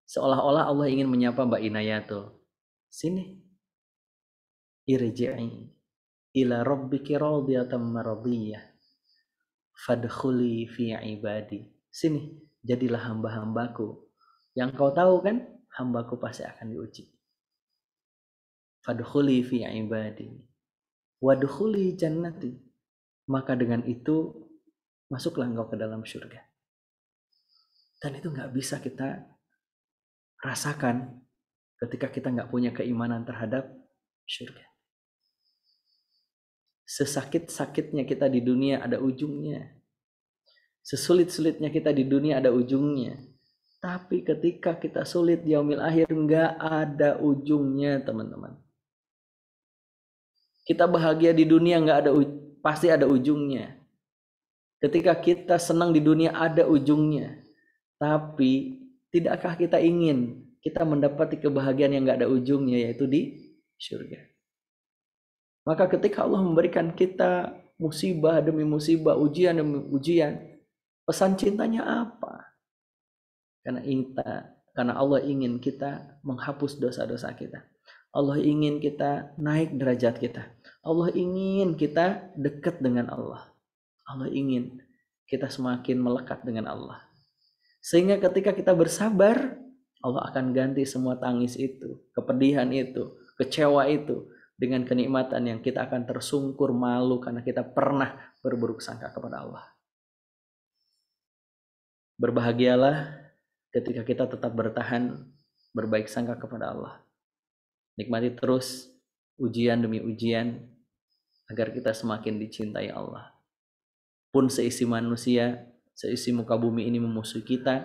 seolah-olah Allah ingin menyapa Mbak Inayatul. Sini. Irji'i ila rabbiki radiyatan maradiyah. Fadkhuli fi ibadi. Sini, jadilah hamba-hambaku. Yang kau tahu kan, hambaku pasti akan diuji. Fadkhuli fi ibadi. Wadkhuli jannati. Maka dengan itu masuklah engkau ke dalam surga. Dan itu nggak bisa kita rasakan ketika kita nggak punya keimanan terhadap surga. Sesakit-sakitnya kita di dunia ada ujungnya. Sesulit-sulitnya kita di dunia ada ujungnya. Tapi ketika kita sulit di yaumil akhir nggak ada ujungnya, teman-teman. Kita bahagia di dunia nggak ada, pasti ada ujungnya. Ketika kita senang di dunia ada ujungnya. Tapi tidakkah kita ingin kita mendapati kebahagiaan yang nggak ada ujungnya, yaitu di surga? Maka ketika Allah memberikan kita musibah demi musibah, ujian demi ujian, pesan cintanya apa? Karena Allah ingin kita menghapus dosa-dosa kita. Allah ingin kita naik derajat kita. Allah ingin kita dekat dengan Allah. Allah ingin kita semakin melekat dengan Allah. Sehingga ketika kita bersabar, Allah akan ganti semua tangis itu, kepedihan itu, kecewa itu dengan kenikmatan yang kita akan tersungkur malu karena kita pernah berburuk sangka kepada Allah. Berbahagialah ketika kita tetap bertahan berbaik sangka kepada Allah. Nikmati terus ujian demi ujian agar kita semakin dicintai Allah. Pun seisi manusia, seisi muka bumi ini memusuhi kita,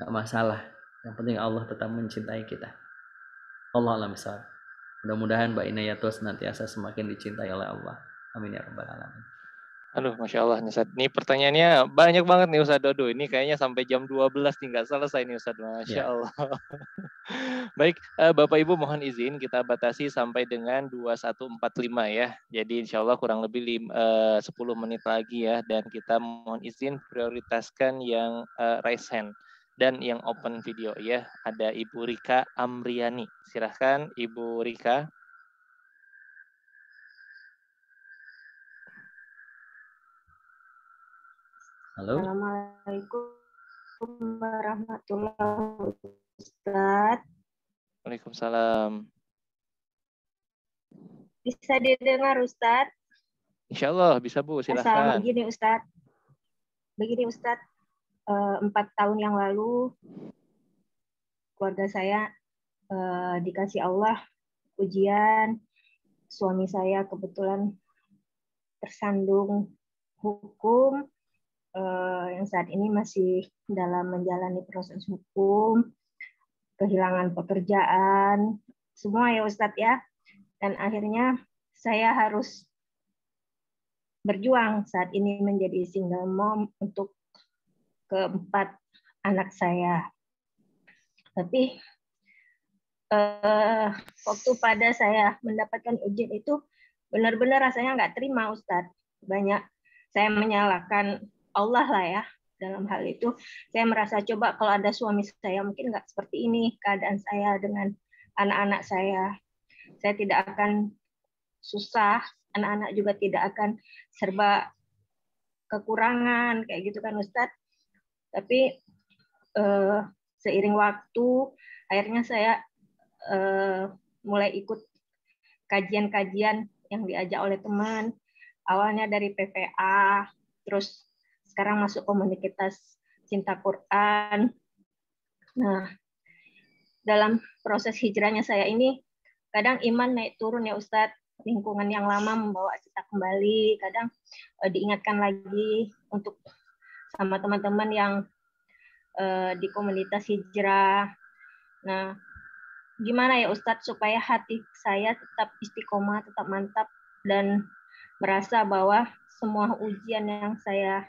gak masalah. Yang penting Allah tetap mencintai kita. Allah alam misal. Mudah-mudahan Mbak Inayatul senantiasa semakin dicintai oleh Allah. Amin ya rabbal alamin. Aduh, Masya Allah nih Ustadz. Ini pertanyaannya banyak banget nih Ustadz Dodo. Ini kayaknya sampai jam 12 nih nggak selesai nih Ustadz. Masya Allah. Baik, Bapak Ibu mohon izin kita batasi sampai dengan 21.45 ya. Jadi insya Allah kurang lebih 10 menit lagi ya. Dan kita mohon izin prioritaskan yang raise hand dan yang open video ya. Ada Ibu Rika Amriani. Silahkan Ibu Rika. Halo. Assalamualaikum warahmatullahi wabarakatuh. Ustaz. Waalaikumsalam. Bisa didengar Ustaz? Insya Allah bisa Bu, silakan. Begini Ustaz. 4 tahun yang lalu keluarga saya dikasih Allah ujian. Suami saya kebetulan tersandung hukum. Yang saat ini masih dalam menjalani proses hukum, kehilangan pekerjaan, semua ya Ustadz ya. Dan akhirnya saya harus berjuang saat ini menjadi single mom untuk keempat anak saya. Tapi waktu pada saya mendapatkan ujian itu benar-benar rasanya nggak terima Ustadz. Banyak saya menyalahkan Allah lah ya dalam hal itu. Saya merasa coba kalau ada suami saya mungkin nggak seperti ini keadaan saya dengan anak-anak saya. Saya tidak akan susah, anak-anak juga tidak akan serba kekurangan kayak gitu kan Ustadz. Tapi seiring waktu akhirnya saya mulai ikut kajian-kajian yang diajak oleh teman. Awalnya dari PPA, terus sekarang masuk komunitas cinta Quran. Nah, dalam proses hijrahnya saya ini, kadang iman naik turun ya Ustadz. Lingkungan yang lama membawa kita kembali, kadang diingatkan lagi untuk sama teman-teman yang di komunitas hijrah. Nah, gimana ya Ustadz supaya hati saya tetap istiqomah, tetap mantap, dan merasa bahwa semua ujian yang saya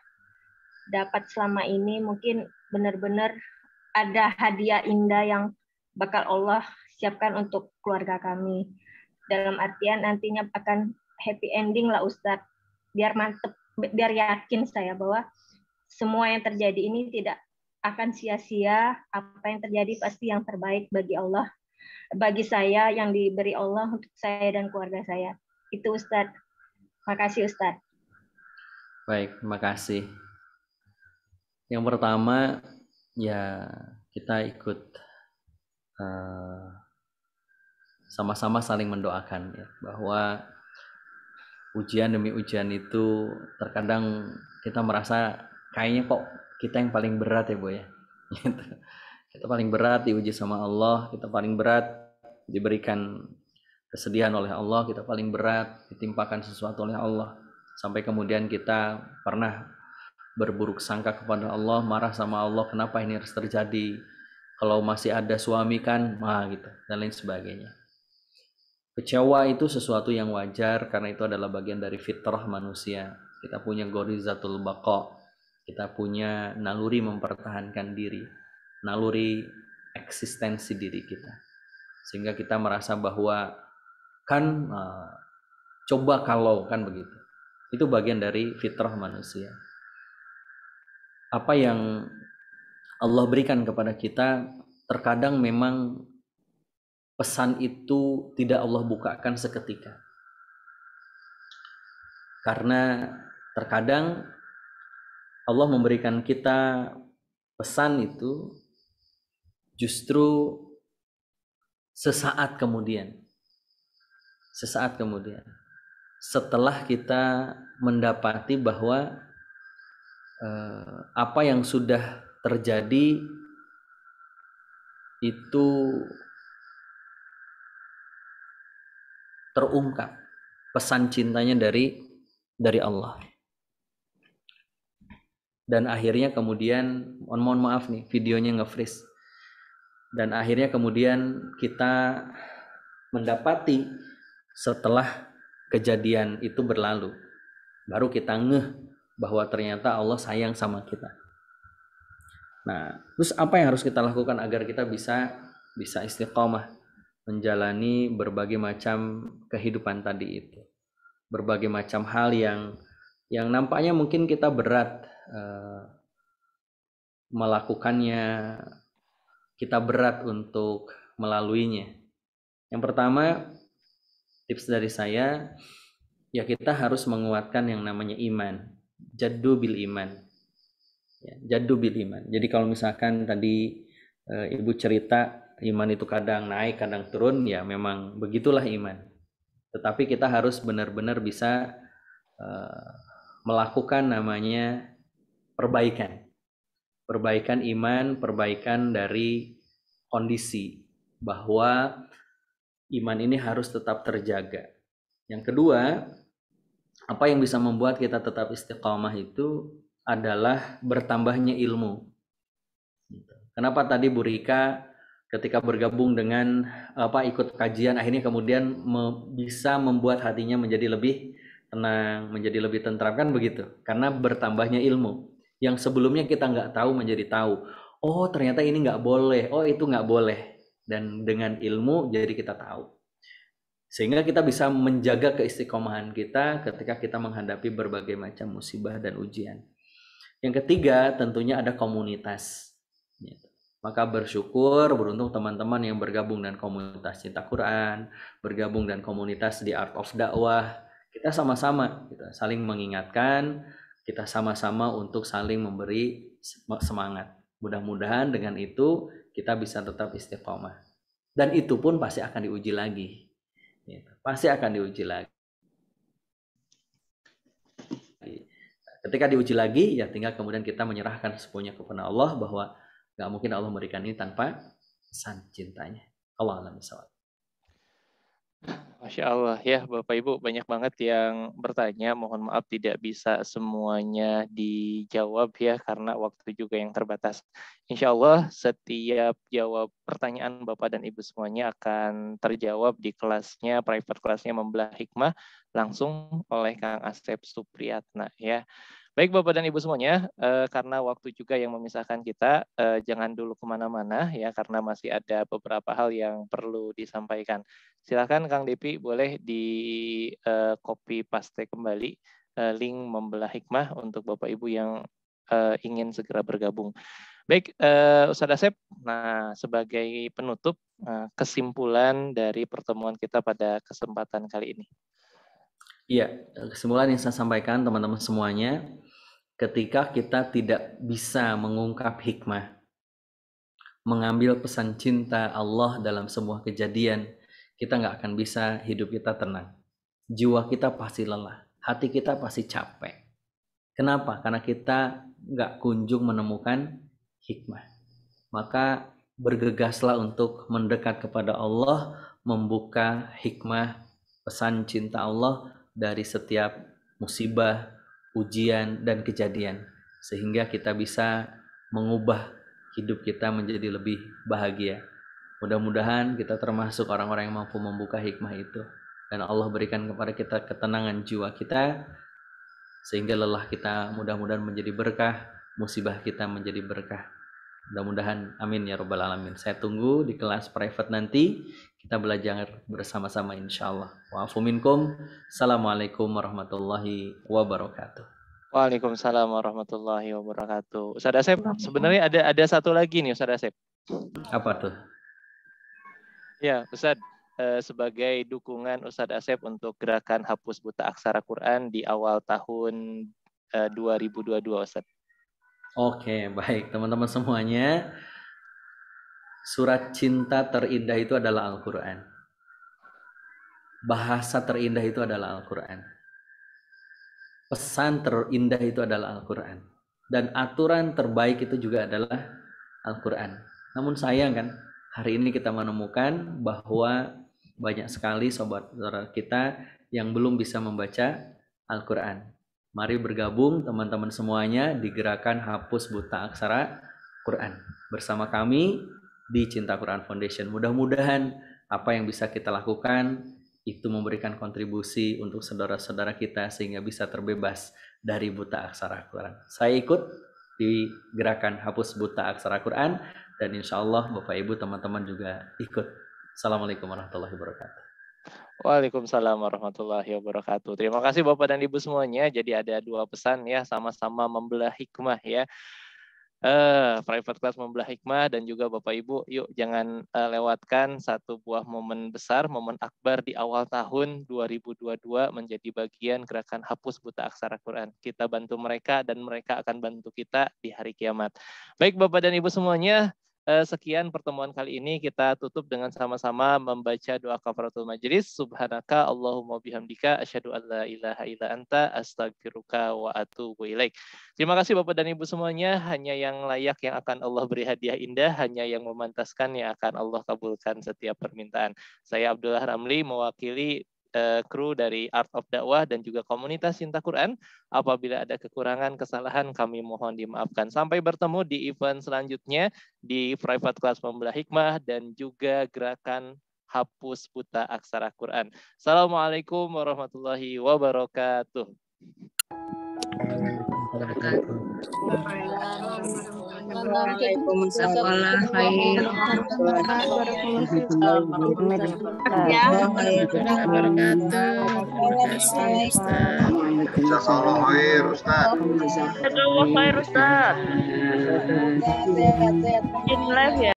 dapat selama ini mungkin benar-benar ada hadiah indah yang bakal Allah siapkan untuk keluarga kami. Dalam artian nantinya akan happy ending lah Ustadz. Biar mantep, biar yakin saya bahwa semua yang terjadi ini tidak akan sia-sia. Apa yang terjadi pasti yang terbaik bagi Allah, bagi saya, yang diberi Allah untuk saya dan keluarga saya. Itu Ustadz. Makasih Ustadz. Baik, terima kasih. Yang pertama, ya kita ikut sama-sama saling mendoakan ya, bahwa ujian demi ujian itu terkadang kita merasa kayaknya kok kita yang paling berat ya Bu ya. Kita paling berat diuji sama Allah, kita paling berat diberikan kesedihan oleh Allah, kita paling berat ditimpakan sesuatu oleh Allah, sampai kemudian kita pernah berburuk sangka kepada Allah, marah sama Allah, kenapa ini harus terjadi, kalau masih ada suami kan, gitu, dan lain sebagainya. Kecewa itu sesuatu yang wajar, karena itu adalah bagian dari fitrah manusia. Kita punya gorizatul baqa, kita punya naluri mempertahankan diri, naluri eksistensi diri kita, sehingga kita merasa bahwa kan coba kalau kan begitu. Itu bagian dari fitrah manusia. Apa yang Allah berikan kepada kita, terkadang memang pesan itu tidak Allah bukakan seketika. Karena terkadang Allah memberikan kita pesan itu justru sesaat kemudian. Sesaat kemudian. Setelah kita mendapati bahwa apa yang sudah terjadi itu terungkap pesan cintanya dari Allah. Dan akhirnya kemudian, mohon maaf nih, videonya nge-freeze. Dan akhirnya kemudian kita mendapati setelah kejadian itu berlalu, baru kita ngeh bahwa ternyata Allah sayang sama kita. Nah, terus apa yang harus kita lakukan agar kita bisa istiqomah menjalani berbagai macam kehidupan tadi itu, berbagai macam hal yang nampaknya mungkin kita berat melakukannya, kita berat untuk melaluinya. Yang pertama, tips dari saya, ya kita harus menguatkan yang namanya iman. Jaddu bil iman. Ya, jaddu bil iman. Jadi kalau misalkan tadi Ibu cerita iman itu kadang naik, kadang turun, ya memang begitulah iman. Tetapi kita harus benar-benar bisa melakukan namanya perbaikan. Perbaikan iman, perbaikan dari kondisi bahwa iman ini harus tetap terjaga. Yang kedua, apa yang bisa membuat kita tetap istiqamah itu adalah bertambahnya ilmu. Kenapa tadi Bu Rika ketika bergabung dengan ikut kajian akhirnya kemudian bisa membuat hatinya menjadi lebih tenang, menjadi lebih tentram, kan begitu? Karena bertambahnya ilmu. Yang sebelumnya kita nggak tahu menjadi tahu. Oh ternyata ini nggak boleh, oh itu nggak boleh. Dan dengan ilmu jadi kita tahu. Sehingga kita bisa menjaga keistiqomahan kita ketika kita menghadapi berbagai macam musibah dan ujian. Yang ketiga tentunya ada komunitas. Maka bersyukur, beruntung teman-teman yang bergabung dengan komunitas Cinta Quran, bergabung dengan komunitas di Art of Dakwah. Kita sama-sama kita saling mengingatkan, kita sama-sama untuk saling memberi semangat. Mudah-mudahan dengan itu kita bisa tetap istiqomah. Dan itu pun pasti akan diuji lagi. Pasti akan diuji lagi. Ketika diuji lagi, ya tinggal kemudian kita menyerahkan sepenuhnya kepada Allah bahwa gak mungkin Allah memberikan ini tanpa pesan cintanya. Allah alam bisawab. Masya Allah ya Bapak Ibu, banyak banget yang bertanya, mohon maaf tidak bisa semuanya dijawab ya karena waktu juga yang terbatas. Insya Allah setiap jawab pertanyaan Bapak dan Ibu semuanya akan terjawab di kelasnya, private kelasnya Membelah Hikmah langsung oleh Kang Asep Supriyatna ya. Baik Bapak dan Ibu semuanya, karena waktu juga yang memisahkan kita, jangan dulu kemana-mana ya karena masih ada beberapa hal yang perlu disampaikan. Silakan Kang Depi boleh di copy paste kembali link Membelah Hikmah untuk Bapak Ibu yang ingin segera bergabung. Baik Ustadz Asep, nah sebagai penutup kesimpulan dari pertemuan kita pada kesempatan kali ini. Iya, kesimpulan yang saya sampaikan teman-teman semuanya, ketika kita tidak bisa mengungkap hikmah, mengambil pesan cinta Allah dalam sebuah kejadian, kita nggak akan bisa hidup kita tenang. Jiwa kita pasti lelah, hati kita pasti capek. Kenapa? Karena kita nggak kunjung menemukan hikmah. Maka bergegaslah untuk mendekat kepada Allah, membuka hikmah, pesan cinta Allah dari setiap musibah, ujian, dan kejadian. Sehingga kita bisa mengubah hidup kita menjadi lebih bahagia. Mudah-mudahan kita termasuk orang-orang yang mampu membuka hikmah itu. Dan Allah berikan kepada kita ketenangan jiwa kita. Sehingga lelah kita mudah-mudahan menjadi berkah, musibah kita menjadi berkah. Mudah-mudahan amin ya rabbal alamin. Saya tunggu di kelas private nanti kita belajar bersama-sama insyaallah. Wa'afu minkum. Assalamualaikum warahmatullahi wabarakatuh. Waalaikumsalam warahmatullahi wabarakatuh. Ustadz Asep, sebenarnya ada satu lagi nih Ustadz Asep. Apa tuh? Ya Ustadz, sebagai dukungan Ustadz Asep untuk gerakan hapus buta aksara Quran di awal tahun 2022 Ustadz. Oke, baik teman-teman semuanya. Surat cinta terindah itu adalah Al-Quran. Bahasa terindah itu adalah Al-Quran. Pesan terindah itu adalah Al-Quran. Dan aturan terbaik itu juga adalah Al-Quran. Namun sayang kan, hari ini kita menemukan bahwa banyak sekali saudara kita yang belum bisa membaca Al-Quran. Mari bergabung teman-teman semuanya di gerakan Hapus Buta Aksara Quran bersama kami di Cinta Quran Foundation. Mudah-mudahan apa yang bisa kita lakukan itu memberikan kontribusi untuk saudara-saudara kita sehingga bisa terbebas dari buta aksara Quran. Saya ikut di gerakan Hapus Buta Aksara Quran dan insya Allah Bapak Ibu teman-teman juga ikut. Assalamualaikum warahmatullahi wabarakatuh. Waalaikumsalam warahmatullahi wabarakatuh. Terima kasih Bapak dan Ibu semuanya. Jadi ada dua pesan ya, sama-sama membelah hikmah ya. Private class membelah hikmah dan juga Bapak Ibu, yuk jangan lewatkan satu buah momen besar, momen akbar di awal tahun 2022 menjadi bagian gerakan Hapus Buta Aksara Quran. Kita bantu mereka dan mereka akan bantu kita di hari kiamat. Baik Bapak dan Ibu semuanya, sekian pertemuan kali ini, kita tutup dengan sama-sama membaca doa kafaratul majelis. Subhanaka Allahumma bihamdika asyhadu an la ilaha illa anta astaghfiruka wa atubu ilaik. Terima kasih Bapak dan Ibu semuanya. Hanya yang layak yang akan Allah beri hadiah indah, hanya yang memantaskan yang akan Allah kabulkan setiap permintaan. Saya Abdullah Ramli mewakili kru dari Art of Dakwah dan juga komunitas Cinta Quran. Apabila ada kekurangan, kesalahan, kami mohon dimaafkan. Sampai bertemu di event selanjutnya di Private Class Membelah Hikmah dan juga gerakan Hapus Buta Aksara Quran. Assalamualaikum warahmatullahi wabarakatuh. Waalaikumsalam Ustaz.